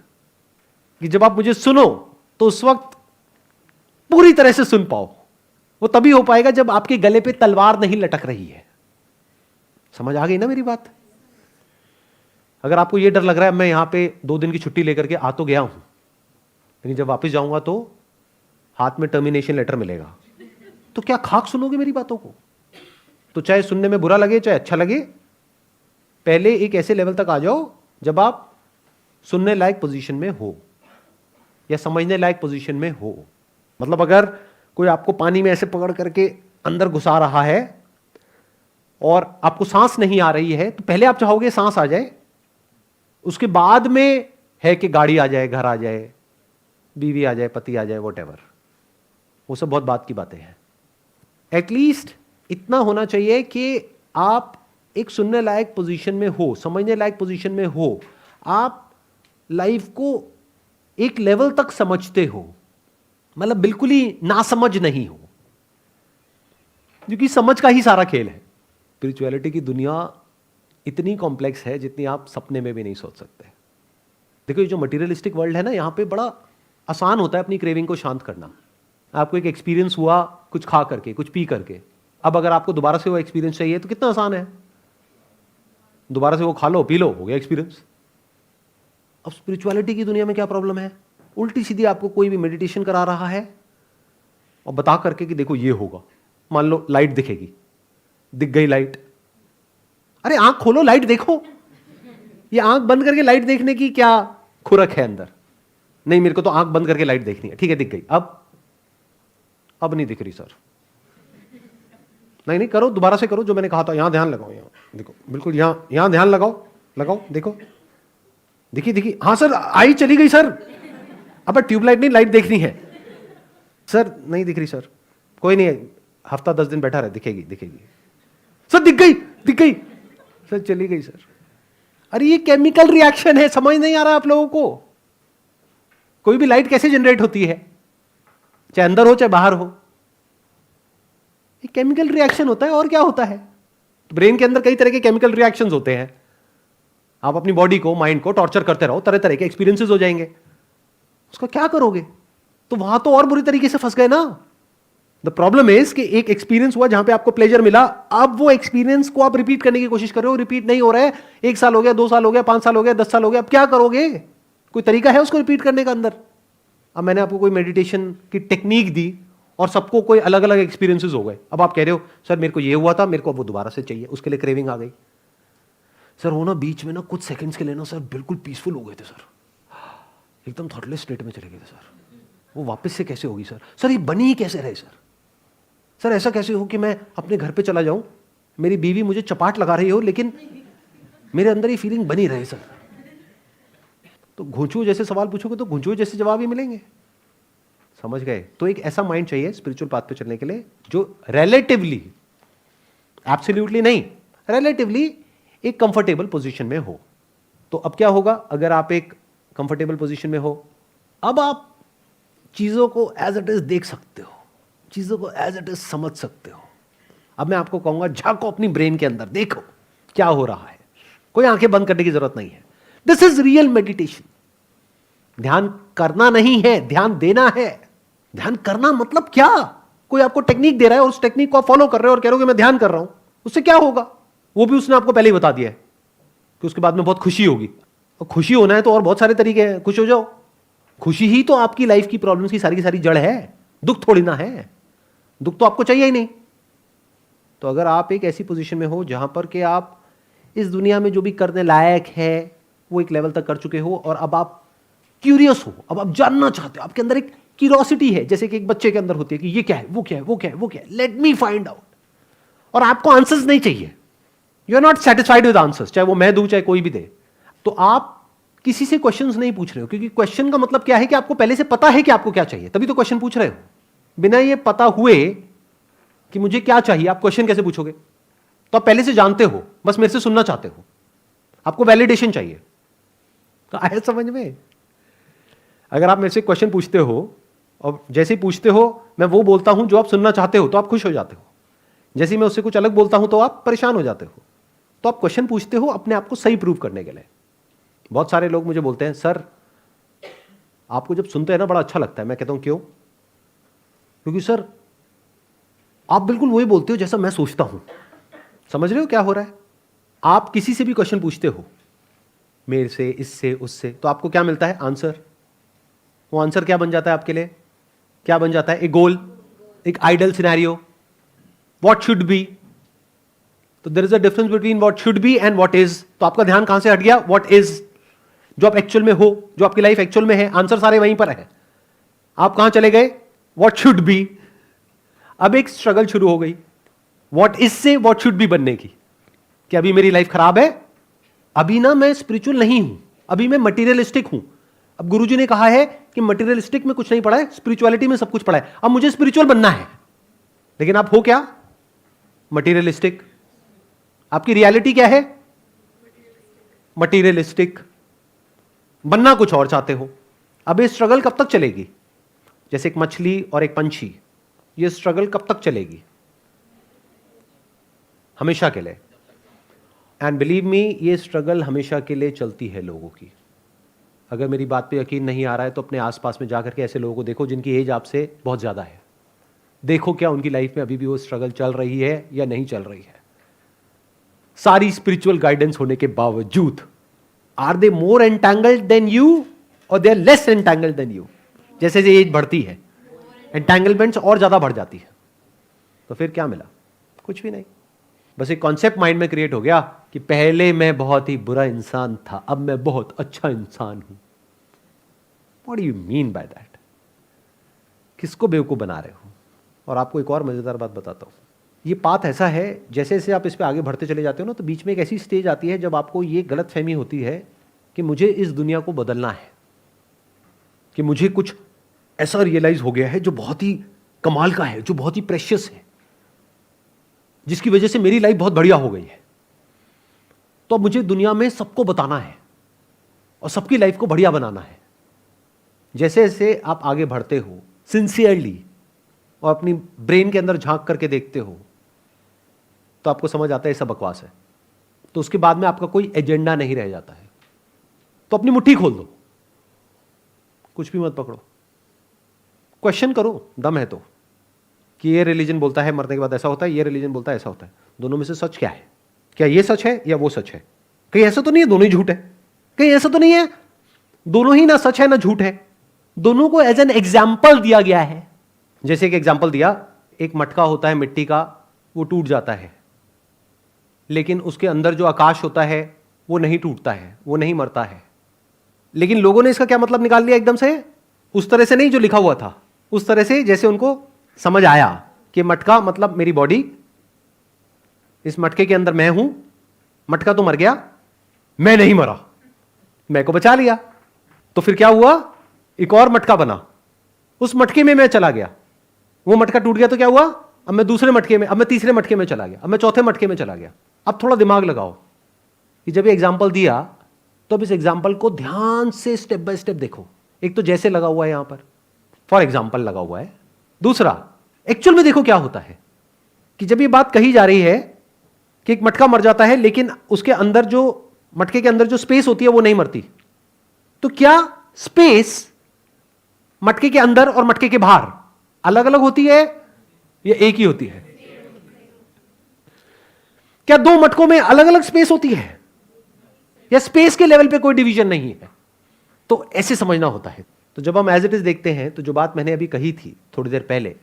कि जब आप मुझे सुनो तो उस वक्त पूरी तरह से सुन पाओ। वो तभी हो पाएगा जब आपके गले पे तलवार नहीं लटक रही है। समझ आ गई ना मेरी बात? अगर आपको यह डर लग रहा है मैं यहां पे 2 दिन की छुट्टी लेकर के आ तो गया हूं, लेकिन जब वापस जाऊंगा तो हाथ में टर्मिनेशन लेटर मिलेगा, तो क्या खाक सुनोगे मेरी बातों को? तो चाहे सुनने में बुरा लगे चाहे अच्छा लगे, पहले एक ऐसे लेवल तक आ जाओ जब आप सुनने लायक पोजीशन में हो या समझने लायक पोजीशन में हो। मतलब अगर कोई आपको पानी में ऐसे पकड़ करके अंदर घुसा रहा है और आपको सांस नहीं आ रही है, तो पहले आप चाहोगे सांस आ जाए, उसके बाद में है कि गाड़ी आ जाए, घर आ जाए, बीवी आ जाए, पति आ जाए, वॉटेवर, वो सब बहुत बात की बातें हैं। एटलीस्ट इतना होना चाहिए कि आप एक सुनने लायक पोजीशन में हो, समझने लायक पोजीशन में हो, आप लाइफ को एक लेवल तक समझते हो, मतलब बिल्कुल ही नासमझ नहीं हो, क्योंकि समझ का ही सारा खेल है। स्पिरिचुअलिटी की दुनिया इतनी कॉम्प्लेक्स है जितनी आप सपने में भी नहीं सोच सकते। देखो, ये जो मटेरियलिस्टिक वर्ल्ड है ना, यहाँ पे बड़ा आसान होता है अपनी क्रेविंग को शांत करना। आपको एक एक्सपीरियंस हुआ कुछ खा करके, कुछ पी करके, अब अगर आपको दोबारा से वो एक्सपीरियंस चाहिए तो कितना आसान है, दोबारा से वो खा लो, पी लो, हो गया एक्सपीरियंस। अब स्पिरिचुअलिटी की दुनिया में क्या प्रॉब्लम है, उल्टी सीधी आपको कोई भी मेडिटेशन करा रहा है और बता करके कि देखो ये होगा, मान लो लाइट दिखेगी, दिख गई लाइट, अरे आंख खोलो, लाइट देखो। ये आंख बंद करके लाइट देखने की क्या खुरक है अंदर? नहीं, मेरे को तो आंख बंद करके लाइट देखनी है, ठीक है दिख गई, अब नहीं दिख रही सर, नहीं करो, दोबारा से करो जो मैंने कहा था, यहां ध्यान लगाओ, यहां देखो, बिल्कुल यहां ध्यान लगाओ, देखो, दिखी, हाँ सर आई चली गई सर, अब ट्यूबलाइट नहीं, लाइट देखनी है सर, नहीं दिख रही सर, कोई नहीं, हफ्ता 10 दिन बैठा रहे, दिखेगी सर, दिख गई सर, चली गई सर। अरे ये केमिकल रिएक्शन है, समझ नहीं आ रहा आप लोगों को। कोई भी लाइट कैसे जनरेट होती है, चाहे अंदर हो चाहे बाहर हो, ये केमिकल रिएक्शन होता है, और क्या होता है। ब्रेन के अंदर कई तरह के केमिकल रिएक्शंस होते हैं, आप अपनी बॉडी को, माइंड को टॉर्चर करते रहो, तरह तरह के एक्सपीरियंसेस हो जाएंगे, उसका क्या करोगे? तो वहां तो और बुरी तरीके से फंस गए ना। द प्रॉब्लम इज कि एक एक्सपीरियंस हुआ जहां पे आपको प्लेजर मिला, अब वो एक्सपीरियंस को आप रिपीट करने की कोशिश कर रहे हो, रिपीट नहीं हो रहा है, 1 साल हो गया, 2 साल हो गया, 5 साल हो गया, 10 साल हो गया, अब क्या करोगे? कोई तरीका है उसको रिपीट करने का अंदर? अब मैंने आपको कोई मेडिटेशन की टेक्निक दी और सबको कोई अलग अलग एक्सपीरियंसेस हो गए, अब आप कह रहे हो सर मेरे को ये हुआ था, मेरे को वो दोबारा से चाहिए, उसके लिए क्रेविंग आ गई। सर वो ना बीच में ना कुछ सेकंड्स के लिए ना सर बिल्कुल पीसफुल हो गए थे सर, एकदम थॉटलेस स्टेट में चले गए थे सर, वो वापस से कैसे होगी सर? सर ये बनी ही कैसे रहे सर? सर ऐसा कैसे हो कि मैं अपने घर पे चला जाऊं, मेरी बीवी मुझे चपाट लगा रही हो, लेकिन मेरे अंदर ये फीलिंग बनी रहे सर? तो घुंचू जैसे सवाल पूछोगे तो घुंचू जैसे जवाब ही मिलेंगे, समझ गए? तो एक ऐसा माइंड चाहिए स्पिरिचुअल पाथ पे चलने के लिए जो रिलेटिवली, एब्सोल्युटली नहीं, रिलेटिवली एक कंफर्टेबल पोजीशन में हो। तो अब क्या होगा, अगर आप एक कंफर्टेबल पोजीशन में हो, अब आप चीजों को एज इट इज देख सकते हो, चीजों को एज इट इज समझ सकते हो। अब मैं आपको कहूंगा झांको अपनी ब्रेन के अंदर, देखो क्या हो रहा है, कोई आंखें बंद करने की जरूरत नहीं है। This is real meditation. ध्यान करना नहीं है, ध्यान देना है। ध्यान करना मतलब क्या? कोई आपको टेक्निक दे रहा है और उस टेक्निक को आप फॉलो कर रहे हो और कह रहे हो कि मैं ध्यान कर रहा हूं, उससे क्या होगा? वो भी उसने आपको पहले ही बता दिया है कि उसके बाद में बहुत खुशी होगी। और खुशी होना है तो और बहुत सारे तरीके हैं, खुश हो जाओ। खुशी ही तो आपकी लाइफ की प्रॉब्लम्स की सारी जड़ है, दुख थोड़ी ना है। दुख तो आपको चाहिए ही नहीं। तो अगर आप एक ऐसी पोजीशन में हो जहां पर कि आप इस दुनिया में जो भी करने लायक है वो एक लेवल तक कर चुके हो और अब आप क्यूरियस हो, अब आप जानना चाहते हो, आपके अंदर एक क्यूरियोसिटी है, जैसे कि एक बच्चे के अंदर होती है कि ये क्या है, वो क्या है, वो क्या है, वो क्या है, लेट मी फाइंड आउट। और आपको आंसर्स नहीं चाहिए, you are not satisfied with answers, चाहे वो मैं दूं चाहे कोई भी दे। तो आप किसी से क्वेश्चंस नहीं पूछ रहे हो, क्योंकि क्वेश्चन का मतलब क्या है कि आपको पहले से पता है कि आपको क्या चाहिए, तभी तो क्वेश्चन पूछ रहे हो। बिना ये पता हुए कि मुझे क्या चाहिए, आप क्वेश्चन कैसे पूछोगे? तो आप पहले से जानते हो, बस मेरे से सुनना चाहते हो, आपको वैलिडेशन चाहिए। तो आया समझ में? अगर आप मेरे से क्वेश्चन पूछते हो और जैसे ही पूछते हो मैं वो बोलता हूं जो आप सुनना चाहते हो, तो आप खुश हो जाते हो। जैसे ही मैं उससे कुछ अलग बोलता हूं तो आप परेशान हो जाते हो। तो आप क्वेश्चन पूछते हो अपने आप को सही प्रूव करने के लिए। बहुत सारे लोग मुझे बोलते हैं सर आपको जब सुनते हैं ना बड़ा अच्छा लगता है। मैं कहता हूं क्यों? क्योंकि सर आप बिल्कुल वही बोलते हो जैसा मैं सोचता हूं। समझ रहे हो क्या हो रहा है? आप किसी से भी क्वेश्चन पूछते हो, मेरे से, इससे, उससे, तो आपको क्या मिलता है? आंसर। वो आंसर क्या बन जाता है आपके लिए? क्या बन जाता है? एक गोल, एक ideal scenario, what should be. तो there is a difference between what should be and what is. तो आपका ध्यान कहां से हट गया? व्हाट इज, जो आप एक्चुअल में हो, जो आपकी लाइफ एक्चुअल में है। आंसर सारे वहीं पर है। आप कहां चले गए? What should B. अब एक स्ट्रगल शुरू हो गई व्हाट इज से व्हाट शुड बी बनने की। कि अभी मेरी लाइफ खराब है, अभी ना मैं स्पिरिचुअल नहीं हूं, अभी मैं मटीरियलिस्टिक हूं। अब गुरुजी ने कहा है कि मटीरियलिस्टिक में कुछ नहीं पढ़ा है, स्पिरिचुअलिटी में सब कुछ पढ़ा है। अब मुझे स्पिरिचुअल बनना है, लेकिन आप हो क्या? मटीरियलिस्टिक। आपकी रियलिटी क्या है? मटीरियलिस्टिक। बनना कुछ और चाहते हो। अब ये स्ट्रगल कब तक चलेगी? जैसे एक मछली और एक पंछी, ये स्ट्रगल कब तक चलेगी? हमेशा के लिए। एंड बिलीव मी, ये स्ट्रगल हमेशा के लिए चलती है लोगों की। अगर मेरी बात पे यकीन नहीं आ रहा है तो अपने आसपास में जाकर के ऐसे लोगों को देखो जिनकी एज आपसे बहुत ज्यादा है। देखो क्या उनकी लाइफ में अभी भी वो स्ट्रगल चल रही है या नहीं चल रही है। सारी स्पिरिचुअल गाइडेंस होने के बावजूद are they more entangled than you और they are less entangled than you? जैसे जैसे एज बढ़ती है एंटैंगलमेंट्स और ज्यादा बढ़ जाती है। तो फिर क्या मिला? कुछ भी नहीं। बस एक कॉन्सेप्ट माइंड में क्रिएट हो गया कि पहले मैं बहुत ही बुरा इंसान था, अब मैं बहुत अच्छा इंसान हूं। What do you mean by that? किसको बेवकूफ बना रहे हो? और आपको एक और मजेदार बात बताता हूं। ये पाथ ऐसा है, जैसे जैसे आप इस पे आगे बढ़ते चले जाते हो ना, तो बीच में एक ऐसी स्टेज आती है जब आपको ये गलत फहमी होती है कि मुझे इस दुनिया को बदलना है, कि मुझे कुछ ऐसा रियलाइज हो गया है जो बहुत ही कमाल का है, जो बहुत ही प्रेशियस है, जिसकी वजह से मेरी लाइफ बहुत बढ़िया हो गई है। तो अब मुझे दुनिया में सबको बताना है और सबकी लाइफ को बढ़िया बनाना है। जैसे जैसे आप आगे बढ़ते हो सिंसियरली और अपनी ब्रेन के अंदर झांक करके देखते हो, तो आपको समझ आता है सब बकवास है। तो उसके बाद में आपका कोई एजेंडा नहीं रह जाता है। तो अपनी मुट्ठी खोल दो, कुछ भी मत पकड़ो, क्वेश्चन करो, दम है तो, कि ये रिलीजन बोलता है मरने के बाद ऐसा होता है, ये रिलीजन बोलता है ऐसा होता है। दोनों में से सच क्या है? क्या ये सच है या वो सच है? कहीं ऐसा तो नहीं है दोनों ही झूठ है? कहीं ऐसा तो नहीं है दोनों ही ना सच है ना झूठ है? दोनों को एज एन एग्जाम्पल दिया गया है। जैसे एक एग्जाम्पल दिया, एक मटका होता है मिट्टी का, वो टूट जाता है, लेकिन उसके अंदर जो आकाश होता है वो नहीं टूटता है, वो नहीं मरता है। लेकिन लोगों ने इसका क्या मतलब निकाल लिया एकदम से, उस तरह से नहीं जो लिखा हुआ था, उस तरह से जैसे उनको समझ आया कि मटका मतलब मेरी बॉडी, इस मटके के अंदर मैं हूं, मटका तो मर गया, मैं नहीं मरा, मैं को बचा लिया। तो फिर क्या हुआ? एक और मटका बना, उस मटके में मैं चला गया, वो मटका टूट गया तो क्या हुआ? अब मैं दूसरे मटके में, अब मैं तीसरे मटके में चला गया, अब मैं चौथे मटके में चला गया। अब थोड़ा दिमाग लगाओ कि जब ये एग्जाम्पल दिया तो अब इस एग्जाम्पल को ध्यान से स्टेप बाय स्टेप देखो। एक तो जैसे लगा हुआ है यहां पर, फॉर एग्जाम्पल लगा हुआ है। दूसरा, एक्चुअल में देखो क्या होता है कि जब ये बात कही जा रही है कि एक मटका मर जाता है, लेकिन उसके अंदर जो, मटके के अंदर जो स्पेस होती है वो नहीं मरती, तो क्या स्पेस मटके के अंदर और मटके के बाहर अलग अलग होती है या एक ही होती है? क्या दो मटकों में अलग अलग स्पेस होती है या स्पेस के लेवल पे कोई डिवीजन नहीं है? तो ऐसे समझना होता है। तो जब हम एज इट इज देखते हैं, तो जो बात मैंने अभी कही थी थोड़ी देर पहले,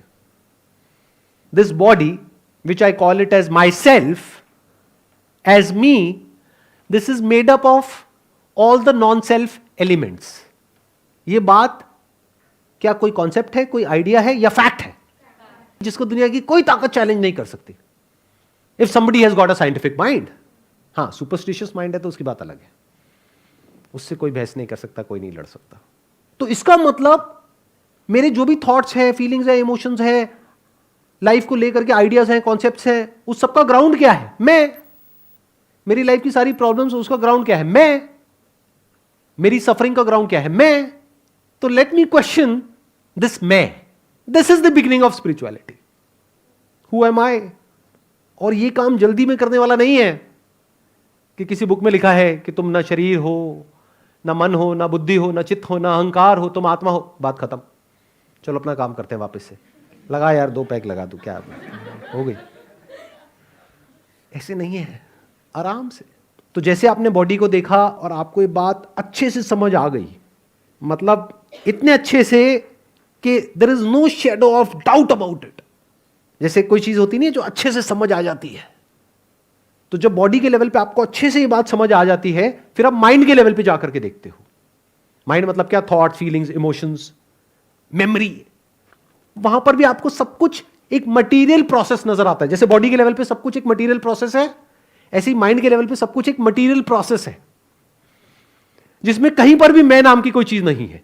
this body which I call it as my self, as me, this is made up of all the non self elements. ये बात क्या कोई कॉन्सेप्ट है, कोई आइडिया है या फैक्ट है, जिसको दुनिया की कोई ताकत चैलेंज नहीं कर सकती? If somebody has got a scientific mind, हाँ सुपरस्टिशियस माइंड है तो उसकी बात अलग है, उससे कोई बहस नहीं कर सकता, कोई नहीं लड़ सकता। तो इसका मतलब मेरे जो भी थॉट्स हैं, फीलिंग्स हैं, इमोशंस हैं, लाइफ को लेकर के आइडियाज हैं, कॉन्सेप्ट्स हैं, उस सबका ग्राउंड क्या है? मैं। मेरी लाइफ की सारी प्रॉब्लम्स, उसका ग्राउंड क्या है? मैं। मेरी सफरिंग का ग्राउंड क्या है? मैं। तो लेट मी क्वेश्चन दिस मैं। This is the beginning of spirituality. Who am I? और ये काम जल्दी में करने वाला नहीं है कि किसी बुक में लिखा है कि तुम ना शरीर हो, ना मन हो, ना बुद्धि हो, ना चित्त हो, ना अहंकार हो, तुम आत्मा हो, बात खत्म, चलो अपना काम करते हैं वापस से। लगा यार, 2 पैक लगा दूं, क्या हो गई? ऐसे नहीं है, आराम से। तो जैसे आपने बॉडी को देखा और आपको ये बात अच्छे से समझ आ गई, मतलब इतने अच्छे से कि there is no shadow of doubt about it. जैसे कोई चीज होती नहीं है जो अच्छे से समझ आ जाती है, तो जब बॉडी के लेवल पे आपको अच्छे से ये बात समझ आ जाती है, फिर आप माइंड के लेवल पे जाकर के देखते हो। माइंड मतलब क्या? Thought, feelings, emotions, memory. वहां पर भी आपको सब कुछ एक मटेरियल प्रोसेस नजर आता है। जैसे बॉडी के लेवल पे सब कुछ एक मटेरियल प्रोसेस है, ऐसे ही माइंड के लेवल पे सब कुछ एक मटेरियल प्रोसेस है। जिसमें कहीं पर भी मैं नाम की कोई चीज नहीं है।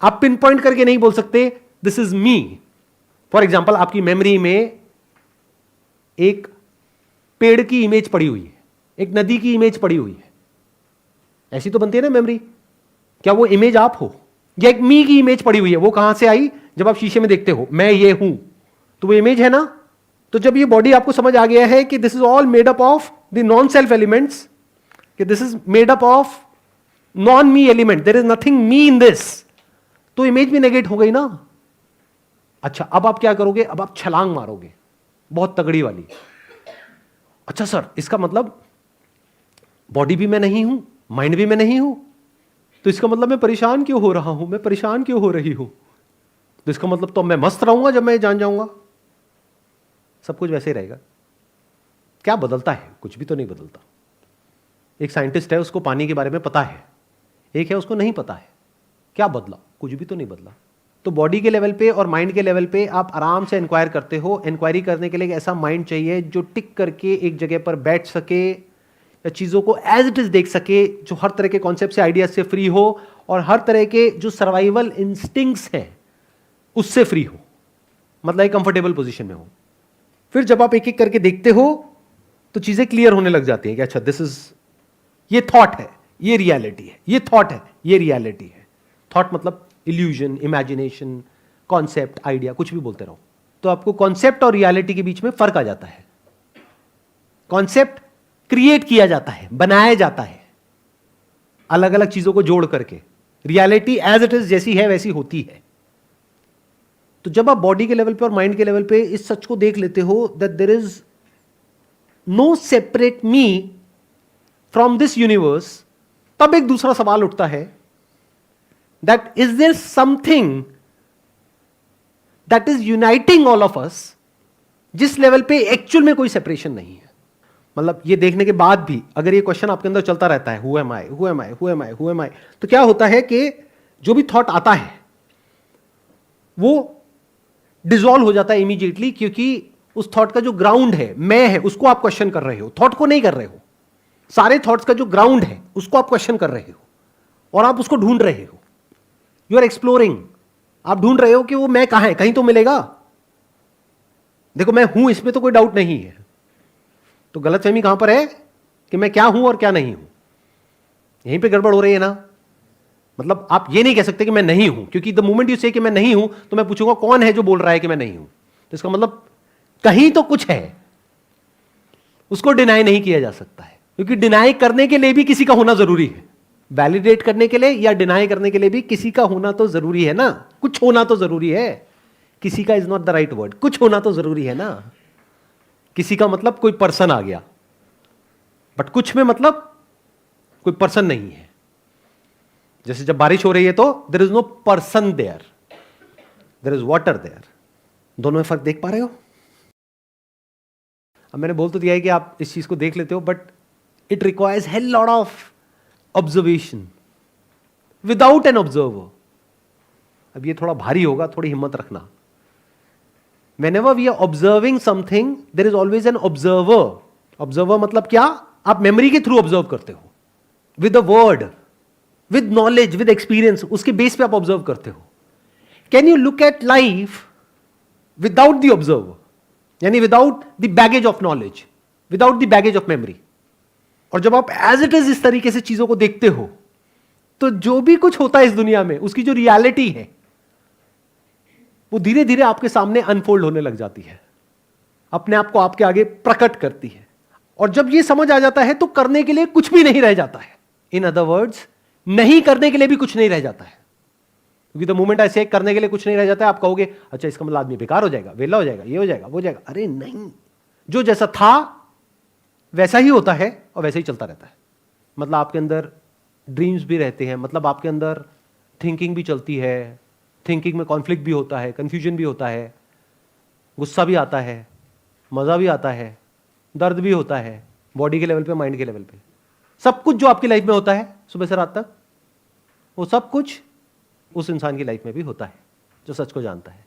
आप पिन पॉइंट करके नहीं बोल सकते this is me. For example, आपकी मेमोरी में एक पेड़ की इमेज पड़ी हुई है, एक नदी की इमेज पड़ी हुई है, ऐसी तो बनती है ना मेमोरी। क्या वो इमेज आप हो? या एक मी की इमेज पड़ी हुई है, वो कहां से आई? जब आप शीशे में देखते हो मैं ये हूं, तो वो इमेज है ना। तो जब ये बॉडी आपको समझ आ गया है कि this is all made up of the non self elements, कि this is made up of non me element, there is nothing me in this, तो इमेज भी नेगेट हो गई ना। अच्छा, अब आप क्या करोगे? अब आप छलांग मारोगे, बहुत तगड़ी वाली। अच्छा सर, इसका मतलब बॉडी भी मैं नहीं हूं, माइंड भी मैं नहीं हूं, तो इसका मतलब मैं परेशान क्यों हो रहा हूं, मैं परेशान क्यों हो रही हूं? तो इसका मतलब तो मैं मस्त रहूंगा जब मैं जान जाऊंगा। सब कुछ वैसे ही रहेगा। क्या बदलता है? कुछ भी तो नहीं बदलता। एक साइंटिस्ट है, उसको पानी के बारे में पता है, एक है उसको नहीं पता है। क्या बदला? कुछ भी तो नहीं बदला। तो बॉडी के लेवल पे और माइंड के लेवल पे आप आराम से इंक्वायर करते हो। इंक्वायरी करने के लिए एक ऐसा माइंड चाहिए जो टिक करके एक जगह पर बैठ सके, या चीज़ों को एज इट इज देख सके, जो हर तरह के कॉन्सेप्ट से, आइडियाज से फ्री हो, और हर तरह के जो सर्वाइवल इंस्टिंक्ट्स हैं उससे फ्री हो, मतलब एक कंफर्टेबल पोजीशन में हो। फिर जब आप एक एक करके देखते हो तो चीजें क्लियर होने लग जाती हैं कि अच्छा दिस इज, ये थॉट है, ये रियलिटी है, ये थॉट है, ये रियलिटी है। थॉट मतलब इल्यूजन, इमेजिनेशन, कॉन्सेप्ट, आइडिया, कुछ भी बोलते रहो। तो आपको कॉन्सेप्ट और रियलिटी के बीच में फर्क आ जाता है। कॉन्सेप्ट क्रिएट किया जाता है, बनाया जाता है अलग अलग चीजों को जोड़ करके। रियलिटी एज इट इज जैसी है वैसी होती है। तो जब आप बॉडी के लेवल पे और माइंड के लेवल पे इस सच को देख लेते हो that there is no separate me from this universe, तब एक दूसरा सवाल उठता है that is there something that is uniting all of us, जिस लेवल पे एक्चुअल में कोई सेपरेशन नहीं है। मतलब ये देखने के बाद भी अगर ये क्वेश्चन आपके अंदर चलता रहता है, who am I, who am I, who am I, who am I, तो क्या होता है कि जो भी थॉट आता है वो डिसॉल्व हो जाता है इमीडिएटली, क्योंकि उस थॉट का जो ग्राउंड है, मैं है, उसको आप क्वेश्चन कर रहे हो, थॉट को नहीं कर रहे हो। सारे थॉट्स का जो ग्राउंड है उसको आप क्वेश्चन कर रहे हो और आप उसको ढूंढ रहे हो। यू आर एक्सप्लोरिंग, आप ढूंढ रहे हो कि वो मैं कहां है, कहीं तो मिलेगा। देखो मैं हूं, इसमें तो कोई डाउट नहीं है। तो गलतफहमी कहां पर है कि मैं क्या हूं और क्या नहीं हूं, यहीं पे गड़बड़ हो रही है ना। मतलब आप ये नहीं कह सकते कि मैं नहीं हूं, क्योंकि द मोमेंट यू से कि मैं नहीं हूं तो मैं पूछूंगा कौन है जो बोल रहा है कि मैं नहीं हूं, तो इसका मतलब कहीं तो कुछ है, उसको डिनाई नहीं किया जा सकता है। क्योंकि डिनाई करने के लिए भी किसी का होना जरूरी है, वैलिडेट करने के लिए या डिनाई करने के लिए भी किसी का होना तो जरूरी है ना, कुछ होना तो जरूरी है। किसी का is not the right word, कुछ होना तो जरूरी है ना। किसी का मतलब कोई पर्सन आ गया, बट कुछ में मतलब कोई पर्सन नहीं है। जैसे जब बारिश हो रही है तो there is no person there, there is water there. दोनों में फर्क देख पा रहे हो? अब मैंने बोल तो दिया है कि आप इस चीज को देख लेते हो, but it requires hell lot of observation without an observer. अब ये थोड़ा भारी होगा, थोड़ी हिम्मत रखना। Whenever we are observing something, there is always an observer. Observer मतलब क्या? आप मेमोरी के थ्रू ऑब्जर्व करते हो, with a word, with knowledge, with experience, उसके बेस पे आप ऑब्जर्व करते हो। Can you look at life without the observer, यानी without the baggage of knowledge, without the baggage of memory? और जब आप एज इट इज इस तरीके से चीजों को देखते हो, तो जो भी कुछ होता है इस दुनिया में, उसकी जो रियलिटी है वो धीरे धीरे आपके सामने अनफोल्ड होने लग जाती है, अपने आप को आपके आगे प्रकट करती है। और जब ये समझ आ जाता है तो करने के लिए कुछ भी नहीं रह जाता है। इन अदर वर्ड्स, नहीं करने के लिए भी कुछ नहीं रह जाता है। क्योंकि द मोमेंट ऐसे करने के लिए कुछ नहीं रह जाता है, आप कहोगे अच्छा इसका मतलब आदमी बेकार हो जाएगा, वेला हो जाएगा, ये हो जाएगा, वो हो जाएगा। अरे नहीं, जो जैसा था वैसा ही होता है और वैसे ही चलता रहता है। मतलब आपके अंदर ड्रीम्स भी रहते हैं, मतलब आपके अंदर थिंकिंग भी चलती है, थिंकिंग में कॉन्फ्लिक्ट भी होता है, कंफ्यूजन भी होता है, गुस्सा भी आता है, मज़ा भी आता है, दर्द भी होता है, बॉडी के लेवल पे, माइंड के लेवल पे। सब कुछ जो आपकी लाइफ में होता है सुबह से रात तक, वो सब कुछ उस इंसान की लाइफ में भी होता है जो सच को जानता है।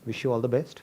Wish you all the best.